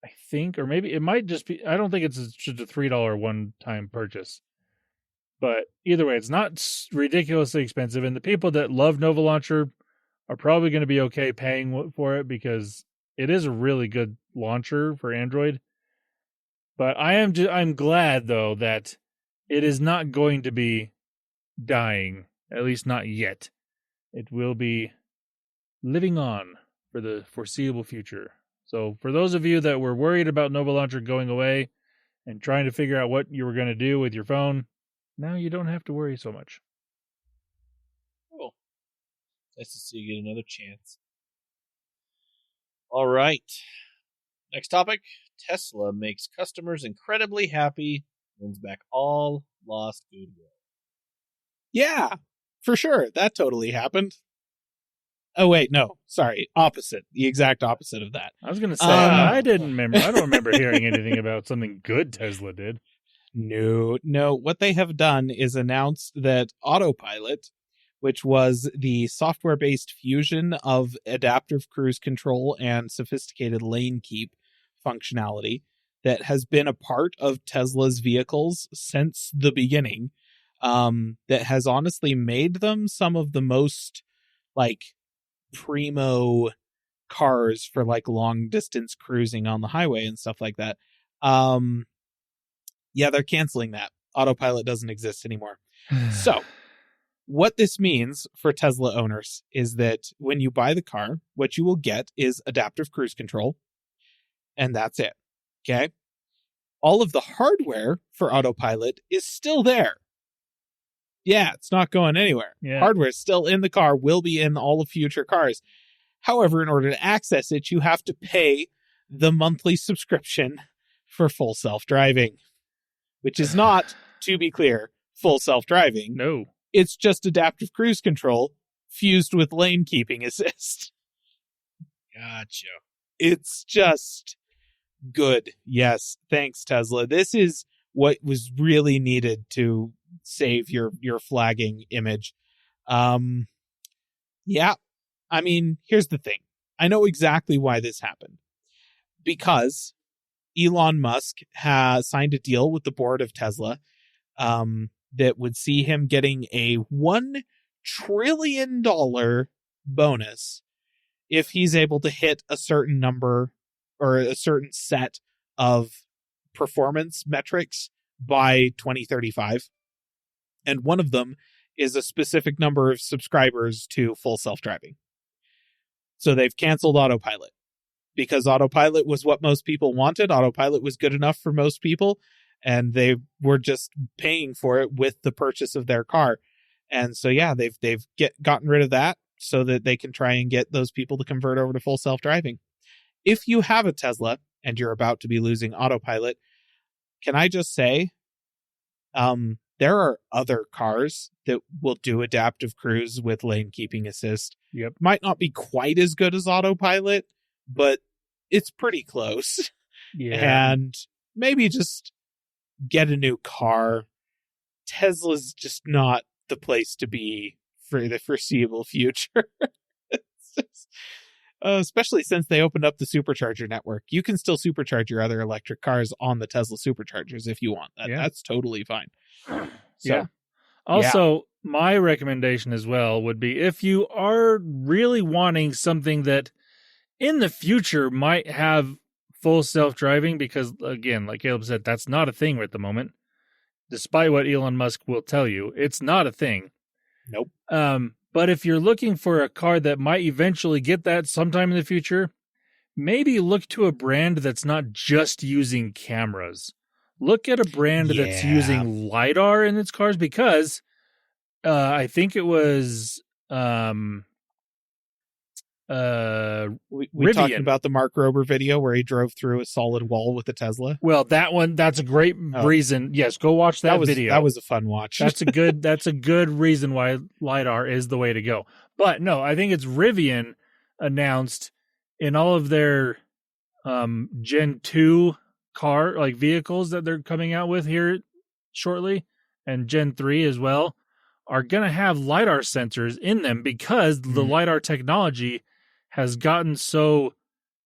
A: I think, or maybe it might just be. I don't think it's just a $3 one-time purchase. But either way, it's not ridiculously expensive, and the people that love Nova Launcher are probably going to be okay paying for it, because it is a really good launcher for Android. But I'm glad, though, that it is not going to be dying, at least not yet. It will be living on for the foreseeable future. So for those of you that were worried about Nova Launcher going away and trying to figure out what you were going to do with your phone, now you don't have to worry so much.
C: Cool. Nice to see you get another chance. All right. Next topic. Tesla makes customers incredibly happy, wins back all lost goodwill.
B: Yeah, for sure. That totally happened. Oh, wait, no. Sorry. Opposite. The exact opposite of that.
A: I was going to say, I don't remember hearing anything about something good Tesla did.
B: No. What they have done is announced that Autopilot, which was the software-based fusion of adaptive cruise control and sophisticated lane keep functionality that has been a part of Tesla's vehicles since the beginning, that has honestly made them some of the most, primo cars for, long-distance cruising on the highway and stuff like that. Yeah, they're canceling that. Autopilot doesn't exist anymore. So what this means for Tesla owners is that when you buy the car, what you will get is adaptive cruise control, and that's it. Okay? All of the hardware for Autopilot is still there. Yeah, it's not going anywhere.
A: Yeah.
B: Hardware is still in the car, will be in all of future cars. However, in order to access it, you have to pay the monthly subscription for full self-driving, which is not, to be clear, full self-driving.
A: No.
B: It's just adaptive cruise control fused with lane keeping assist.
C: Gotcha.
B: It's just good. Yes. Thanks, Tesla. This is what was really needed to save your flagging image. Yeah. I mean, here's the thing. I know exactly why this happened. Because Elon Musk has signed a deal with the board of Tesla, that would see him getting a $1 trillion bonus if he's able to hit a certain number or a certain set of performance metrics by 2035. And one of them is a specific number of subscribers to full self-driving. So they've canceled Autopilot because Autopilot was what most people wanted. Autopilot was good enough for most people, and they were just paying for it with the purchase of their car. And so, yeah, they've gotten rid of that so that they can try and get those people to convert over to full self-driving. If you have a Tesla and you're about to be losing Autopilot, can I just say, there are other cars that will do adaptive cruise with lane keeping assist.
A: Yep.
B: Might not be quite as good as Autopilot, but it's pretty close.
A: Yeah.
B: And maybe just get a new car. Tesla's just not the place to be for the foreseeable future. It's just, especially since they opened up the supercharger network. You can still supercharge your other electric cars on the Tesla superchargers if you want. That's totally fine. So,
A: yeah. Also, my recommendation as well would be, if you are really wanting something that in the future might have full self-driving, because again, like Caleb said, that's not a thing at the moment. Despite what Elon Musk will tell you, it's not a thing.
B: Nope.
A: But if you're looking for a car that might eventually get that sometime in the future, maybe look to a brand that's not just using cameras. Look at a brand that's using LiDAR in its cars, because I think it was
B: We
A: Rivian.
B: talked about the Mark Rober video where he drove through a solid wall with a Tesla.
A: Well, that's a great reason. Yes, go watch that video.
B: That was a fun watch.
A: That's a good reason why LiDAR is the way to go. But no, I think it's Rivian announced in all of their Gen 2 vehicles that they're coming out with here shortly, and Gen 3 as well, are going to have LiDAR sensors in them, because the LiDAR technology has gotten so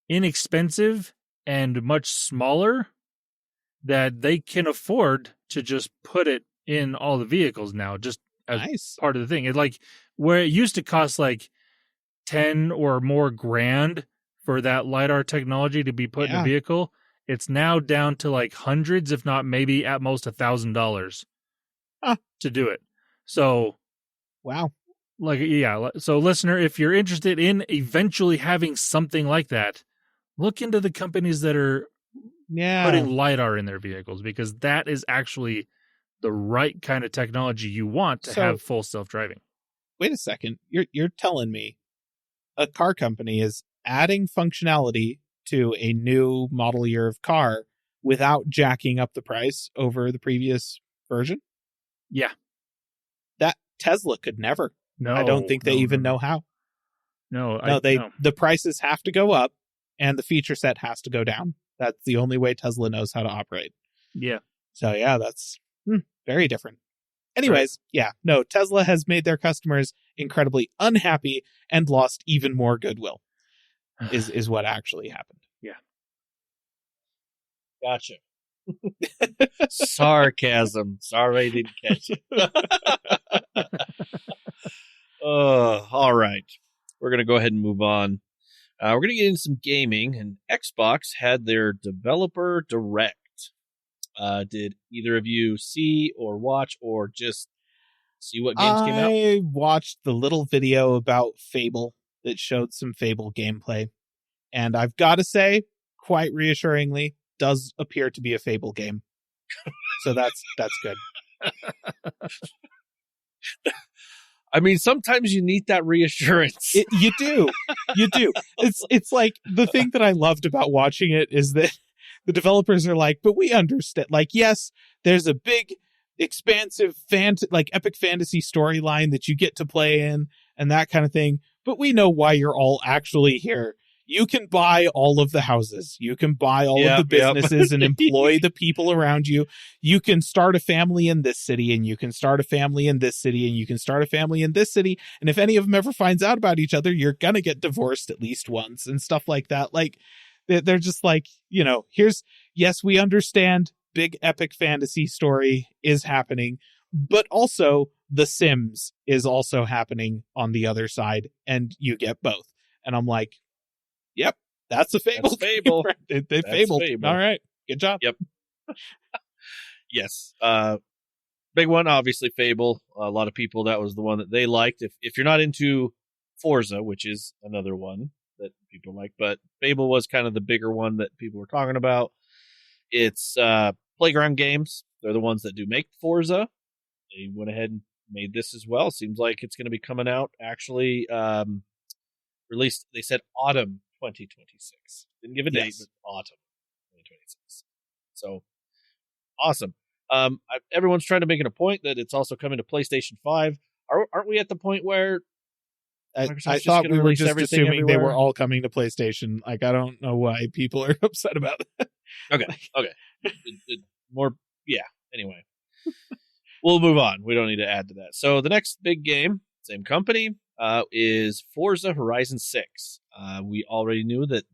A: inexpensive and much smaller that they can afford to just put it in all the vehicles now, just as part of the thing. It's like where it used to cost like 10 or more grand for that LiDAR technology to be put in a vehicle, it's now down to like hundreds, if not maybe at most $1,000 to do it. So,
B: wow.
A: So listener, if you're interested in eventually having something like that, look into the companies that are putting LiDAR in their vehicles, because that is actually the right kind of technology you want to have full self-driving.
B: Wait a second. You're telling me a car company is adding functionality to a new model year of car without jacking up the price over the previous version?
A: Yeah.
B: That Tesla could never.
A: No,
B: I don't think they even know how.
A: No,
B: the prices have to go up and the feature set has to go down. That's the only way Tesla knows how to operate.
A: Yeah.
B: So yeah, that's very different. Anyways, Tesla has made their customers incredibly unhappy and lost even more goodwill. Is what actually happened.
A: Yeah.
C: Gotcha. Sarcasm. Sorry I didn't catch it. All right. We're going to go ahead and move on. We're going to get into some gaming, and Xbox had their Developer Direct. Did either of you see or watch or just see what games came out?
B: I watched the little video about Fable that showed some Fable gameplay. And I've got to say, quite reassuringly, does appear to be a Fable game. So that's good.
C: I mean, sometimes you need that reassurance.
B: You do. It's like the thing that I loved about watching it is that the developers are like, but we understand. Like, yes, there's a big, expansive, epic fantasy storyline that you get to play in and that kind of thing. But we know why you're all actually here. You can buy all of the houses. You can buy all of the businesses and employ the people around you. You can start a family in this city, and you can start a family in this city, and you can start a family in this city. And if any of them ever finds out about each other, you're going to get divorced at least once and stuff like that. Like, they're just like, yes, we understand big epic fantasy story is happening, but also The Sims is also happening on the other side, and you get both. And I'm like, yep, that's a Fable.
C: That's Fable.
B: They fabled. Fable. All right. Good job.
C: Yep. Yes. Big one, obviously Fable. A lot of people, that was the one that they liked. If you're not into Forza, which is another one that people like, but Fable was kind of the bigger one that people were talking about. It's Playground Games. They're the ones that do make Forza. They went ahead and made this as well. Seems like it's going to be coming out actually released, they said autumn 2026. Didn't give a date, but autumn 2026. So awesome. Everyone's trying to make it a point that it's also coming to PlayStation 5. Aren't we at the point where
B: I thought we were just assuming they were all coming to PlayStation? Like, I don't know why people are upset about that.
C: Okay. Anyway. We'll move on. We don't need to add to that. So the next big game, same company, is Forza Horizon 6. We already knew that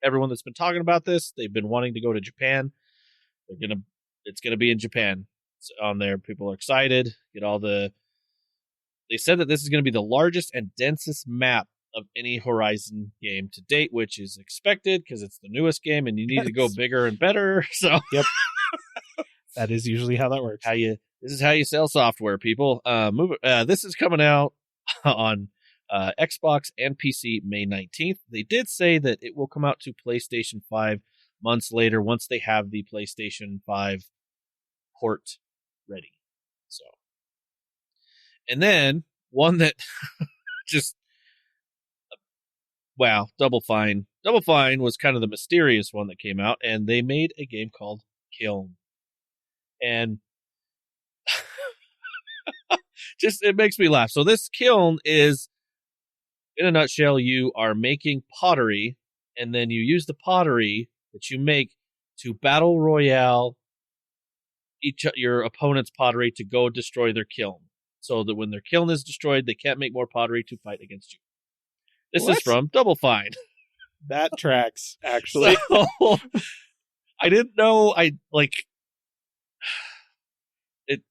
C: everyone that's been talking about this, they've been wanting to go to Japan. It's gonna be in Japan. It's on there. People are excited. They said that this is going to be the largest and densest map of any Horizon game to date, which is expected because it's the newest game and you need to go bigger and better. So
B: yep. That is usually how that works.
C: This is how you sell software, people. This is coming out on Xbox and PC May 19th. They did say that it will come out to PlayStation 5 months later once they have the PlayStation 5 port ready. So, and then one that just wow, Double Fine. Double Fine was kind of the mysterious one that came out, and they made a game called Kiln. And just it makes me laugh. So this Kiln is, in a nutshell, you are making pottery, and then you use the pottery that you make to battle royale your opponent's pottery to go destroy their kiln. So that when their kiln is destroyed, they can't make more pottery to fight against you. This is from Double Fine.
B: That tracks, actually.
C: So, I didn't know. It.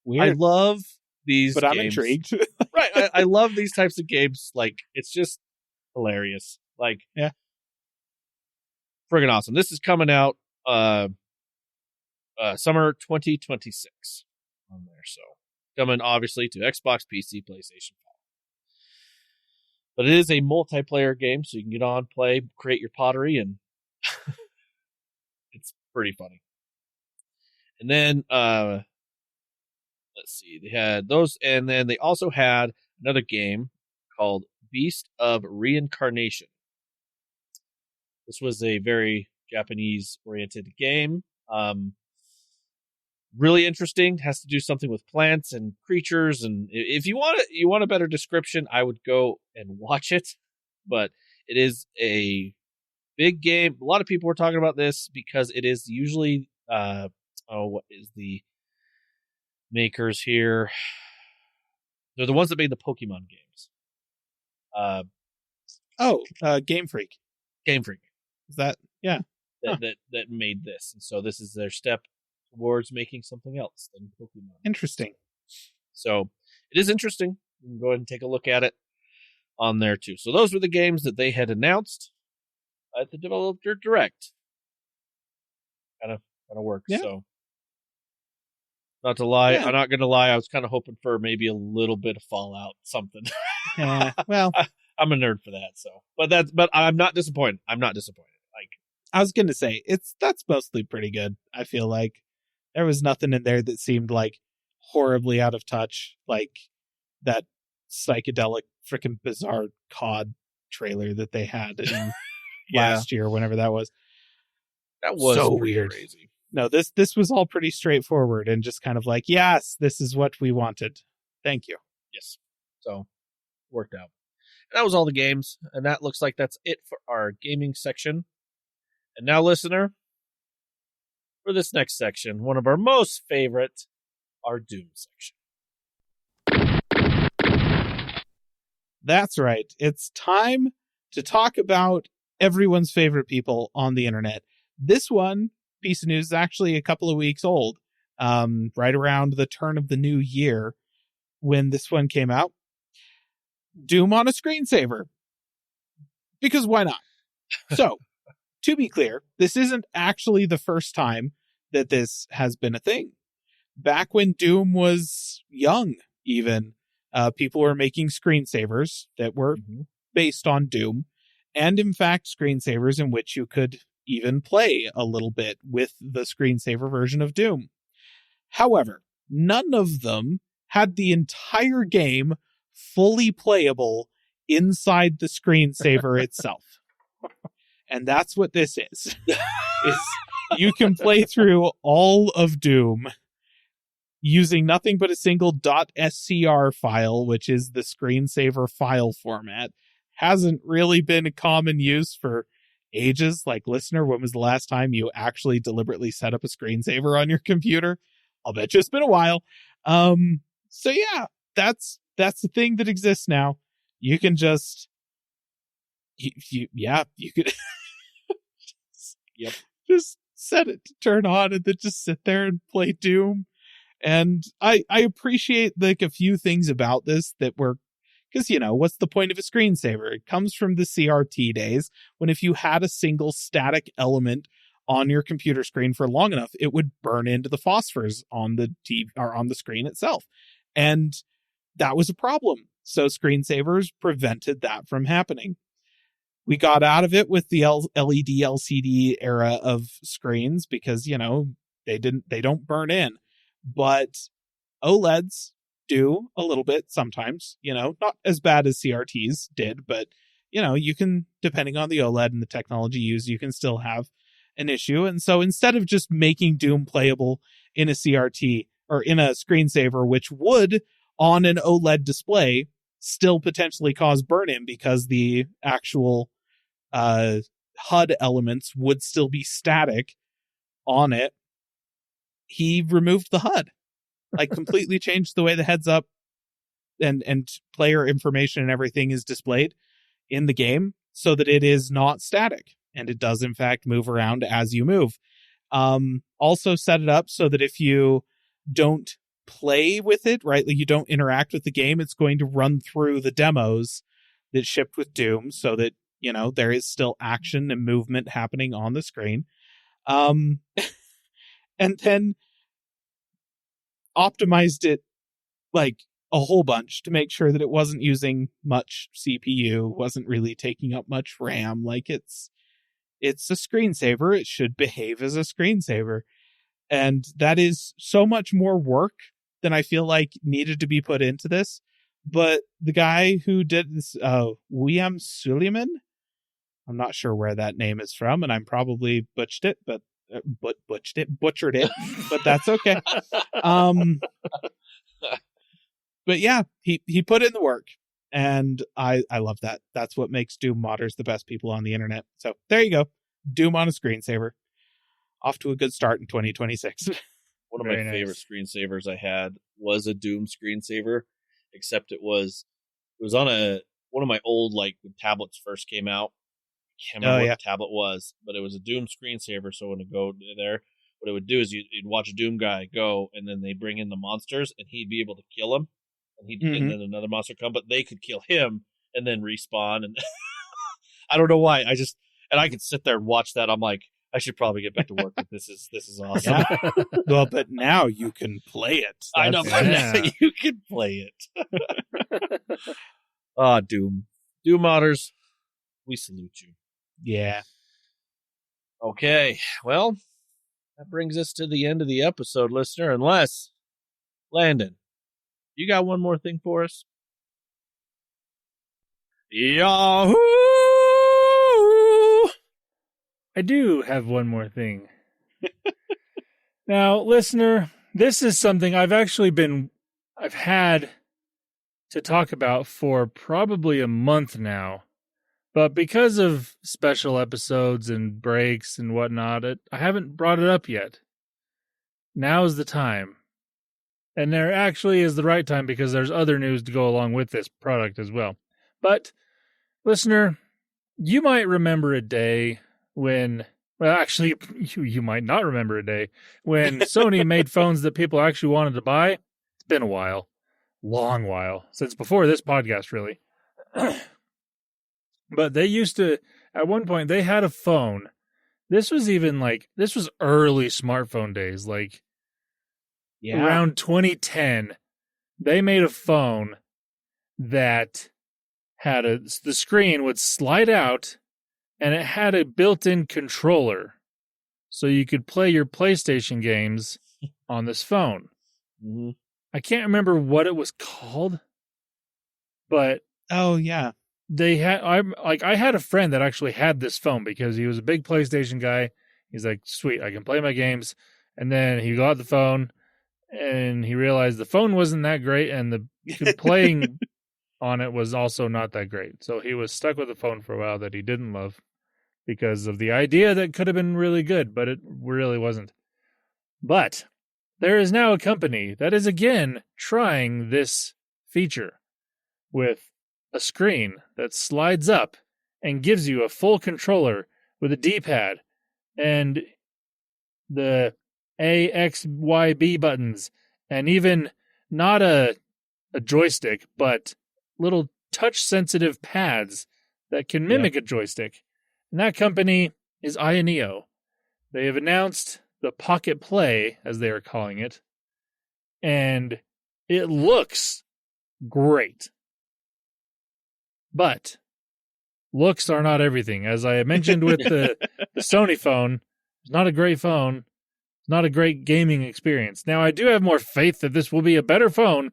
B: Weird.
C: I love these
B: but
C: games.
B: I'm intrigued.
C: Right. I love these types of games. Like, it's just hilarious. Like,
B: yeah.
C: Friggin' awesome. This is coming out summer 2026 on there. So, coming obviously to Xbox, PC, PlayStation 5. But it is a multiplayer game, so you can get on, play, create your pottery, and it's pretty funny. And then, let's see, they had those, and then they also had another game called Beast of Reincarnation. This was a very Japanese-oriented game. Really interesting. Has to do something with plants and creatures, and if you want a better description, I would go and watch it. But it is a big game. A lot of people were talking about this because it is usually what is the makers here? They're the ones that made the Pokemon games.
B: Game Freak.
C: Game Freak.
B: Is that
C: that made this, and so this is their step towards making something else than Pokemon.
B: Interesting.
C: So it is interesting. You can go ahead and take a look at it on there too. So those were the games that they had announced at the Developer Direct. Kind of works.
B: Yeah.
C: So not to lie,
B: Yeah.
C: I'm not going to lie. I was kind of hoping for maybe a little bit of Fallout, something.
B: Well,
C: I'm a nerd for that. So, but I'm not disappointed. Like,
B: I was going to say that's mostly pretty good. I feel like there was nothing in there that seemed like horribly out of touch, like that psychedelic freaking bizarre COD trailer that they had in last year, whenever that was.
C: That was
B: so
C: pretty
B: weird.
C: Crazy.
B: No, this was all pretty straightforward and just kind of like, yes, this is what we wanted. Thank you.
C: Yes. So worked out. And that was all the games, and that looks like that's it for our gaming section. And now, listener, for this next section, one of our most favorite, our Doom section.
B: That's right. It's time to talk about everyone's favorite people on the internet. This one, piece of news, is actually a couple of weeks old, right around the turn of the new year when this one came out. Doom on a screensaver. Because why not? So, to be clear, this isn't actually the first time that this has been a thing. Back when Doom was young, even, people were making screensavers that were based on Doom, and in fact, screensavers in which you could even play a little bit with the screensaver version of Doom. However, none of them had the entire game fully playable inside the screensaver itself. And that's what this is. You can play through all of Doom using nothing but a single .scr file, which is the screensaver file format. Hasn't really been a common use for ages. Like, listener, when was the last time you actually deliberately set up a screensaver on your computer? I'll bet you it's been a while. So yeah, that's the thing that exists now. You can just you could
C: Yep.
B: just set it to turn on and then just sit there and play Doom. And I appreciate like a few things about this that were, because, you know, what's the point of a screensaver? It comes from the CRT days when if you had a single static element on your computer screen for long enough, it would burn into the phosphors on the TV or on the screen itself. And that was a problem. So screensavers prevented that from happening. We got out of it with the LED LCD era of screens because, they don't burn in. But OLEDs do a little bit sometimes, not as bad as CRTs did, but you can, depending on the OLED and the technology used, you can still have an issue. And so instead of just making Doom playable in a CRT or in a screensaver, which would on an OLED display still potentially cause burn-in because the actual HUD elements would still be static on it, he removed the HUD, like completely changed the way the heads up and player information and everything is displayed in the game so that it is not static and it does in fact move around as you move. Also set it up so that if you don't play with it, right, like you don't interact with the game, it's going to run through the demos that shipped with Doom so that there is still action and movement happening on the screen. And then optimized it like a whole bunch to make sure that it wasn't using much CPU, wasn't really taking up much RAM. Like it's a screensaver. It should behave as a screensaver. And that is so much more work than I feel like needed to be put into this. But the guy who did this, William Suleiman, I'm not sure where that name is from, and I'm probably butchered it, but that's okay. But yeah, he put in the work, and I love that. That's what makes Doom modders the best people on the internet. So there you go. Doom on a screensaver. Off to a good start in 2026.
C: One of my favorite screensavers I had was a Doom screensaver, except it was on one of my old, like, when tablets first came out. I can't remember what the tablet was, but it was a Doom screensaver. So when it go there, what it would do is you'd watch a Doom guy go, and then they bring in the monsters, and he'd be able to kill them, and then another monster come, but they could kill him and then respawn. And I don't know why. I could sit there and watch that. I'm like, I should probably get back to work. But this is awesome.
B: Yeah. Well, but now you can play it.
C: I know, but now you can play it. Doom modders, we salute you.
B: Yeah.
C: Okay, well, that brings us to the end of the episode, listener, unless, Landon, you got one more thing for us? Yahoo!
A: I do have one more thing. Now, listener, this is something I've had to talk about for probably a month now. But because of special episodes and breaks and whatnot, I haven't brought it up yet. Now is the time. And there actually is the right time because there's other news to go along with this product as well. But, listener, you might remember a day when, well, actually, you might not remember a day when Sony made phones that people actually wanted to buy. It's been a while. Long while. Since before this podcast, really. But they used to, at one point, they had a phone. This was early smartphone days, around 2010. They made a phone that had the screen would slide out, and it had a built-in controller. So you could play your PlayStation games on this phone.
C: Mm-hmm.
A: I can't remember what it was called, but...
B: Oh, yeah.
A: I had a friend that actually had this phone because he was a big PlayStation guy. He's like, sweet, I can play my games. And then he got the phone and he realized the phone wasn't that great and the playing on it was also not that great. So he was stuck with a phone for a while that he didn't love because of the idea that could have been really good, but it really wasn't. But there is now a company that is again trying this feature with a screen that slides up and gives you a full controller with a D-pad and the A, X, Y, B buttons, and even not a joystick, but little touch-sensitive pads that can mimic a joystick. And that company is Ayaneo. They have announced the Pocket Play, as they are calling it, and it looks great. But looks are not everything. As I mentioned with the Sony phone, it's not a great phone. It's not a great gaming experience. Now, I do have more faith that this will be a better phone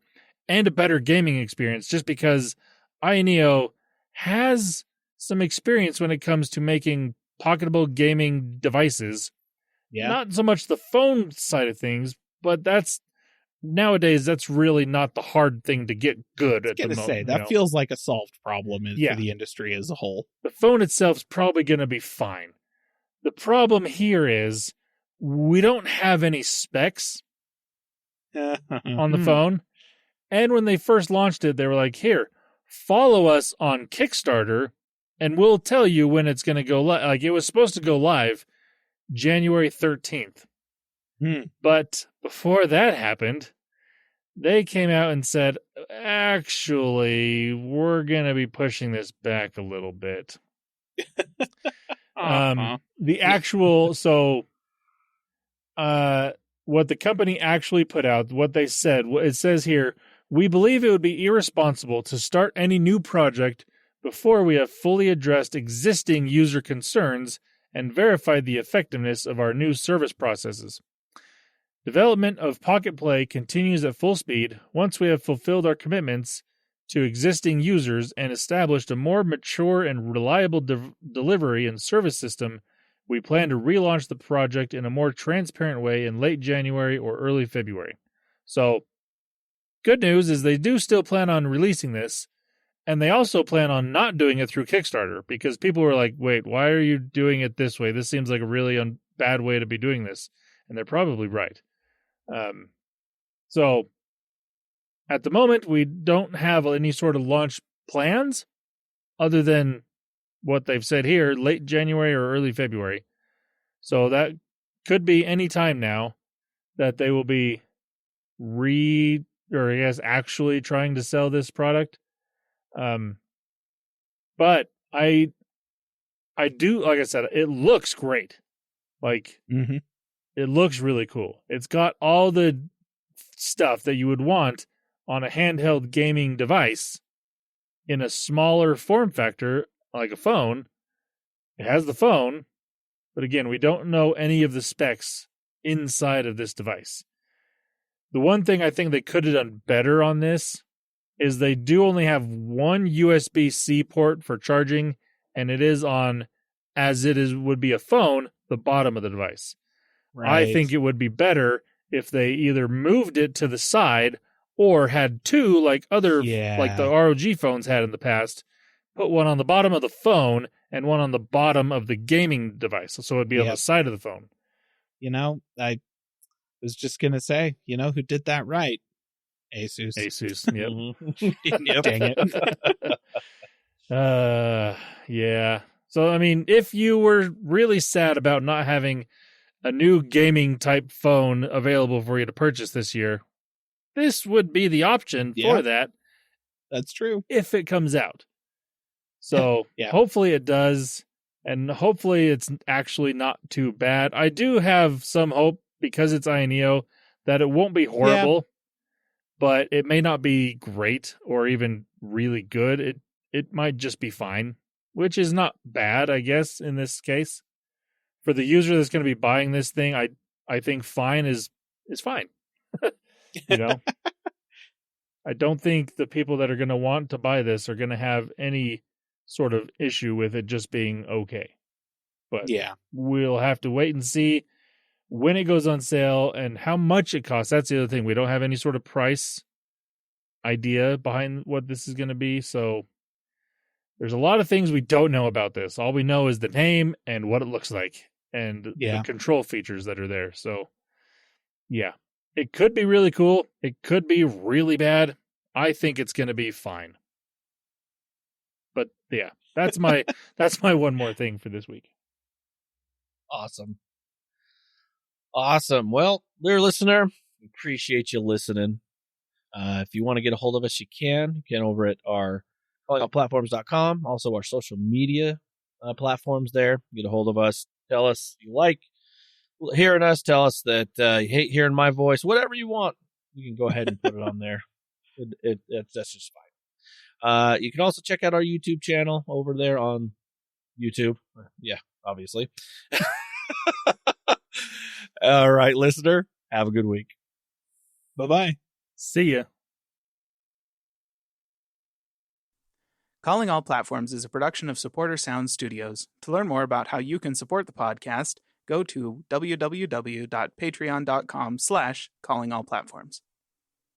A: and a better gaming experience just because Ayaneo has some experience when it comes to making pocketable gaming devices.
B: Yeah.
A: Not so much the phone side of things, but nowadays that's really not the hard thing to get good at the moment.
B: Say that feels like a solved problem for the industry as a whole.
A: The phone itself is probably going to be fine. The problem here is we don't have any specs on the phone. And when they first launched it, they were like, here, follow us on Kickstarter and we'll tell you when it's going to go live. Like, it was supposed to go live January 13th. But before that happened, they came out and said, actually, we're going to be pushing this back a little bit. The actual, what the company actually put out, what they said, it says here, we believe it would be irresponsible to start any new project before we have fully addressed existing user concerns and verified the effectiveness of our new service processes. Development of Pocket Play continues at full speed. Once we have fulfilled our commitments to existing users and established a more mature and reliable delivery and service system, we plan to relaunch the project in a more transparent way in late January or early February. So, good news is they do still plan on releasing this, and they also plan on not doing it through Kickstarter, because people were like, wait, why are you doing it this way? This seems like a really bad way to be doing this. And they're probably right. So, at the moment, we don't have any sort of launch plans other than what they've said here, late January or early February. So that could be any time now that they will be actually trying to sell this product. But I do, like I said, it looks great. Like, it looks really cool. It's got all the stuff that you would want on a handheld gaming device in a smaller form factor, like a phone. It has the phone, but again, we don't know any of the specs inside of this device. The one thing I think they could have done better on this is they do only have one USB-C port for charging, and it is on, as it would be a phone, the bottom of the device. Right. I think it would be better if they either moved it to the side or had two, like like the ROG phones had in the past, put one on the bottom of the phone and one on the bottom of the gaming device. So it'd be on the side of the phone.
B: I was just going to say, who did that right? Asus.
A: Yep. Dang it. Yeah. So, I mean, if you were really sad about not having a new gaming type phone available for you to purchase this year, this would be the option for that.
B: That's true.
A: If it comes out. So hopefully it does. And hopefully it's actually not too bad. I do have some hope, because it's Ayaneo, that it won't be horrible, but it may not be great or even really good. It might just be fine, which is not bad, I guess, in this case. For the user that's going to be buying this thing, I think fine is fine. I don't think the people that are going to want to buy this are going to have any sort of issue with it just being okay. But we'll have to wait and see when it goes on sale and how much it costs. That's the other thing. We don't have any sort of price idea behind what this is going to be. So there's a lot of things we don't know about this. All we know is the name and what it looks like and the control features that are there. So, it could be really cool. It could be really bad. I think it's going to be fine. But that's my one more thing for this week.
C: Awesome. Well, dear listener, appreciate you listening. If you want to get a hold of us, you can over at our callingoutplatforms.com. Also our social media platforms there. Get a hold of us. Tell us you like hearing us. Tell us that you hate hearing my voice. Whatever you want, you can go ahead and put it on there. That's just You can also check out our YouTube channel over there on YouTube. Yeah, obviously. All right, listener, have a good week.
B: Bye-bye.
A: See ya.
E: Calling All Platforms is a production of Supporter Sound Studios. To learn more about how you can support the podcast, go to www.patreon.com/callingallplatforms.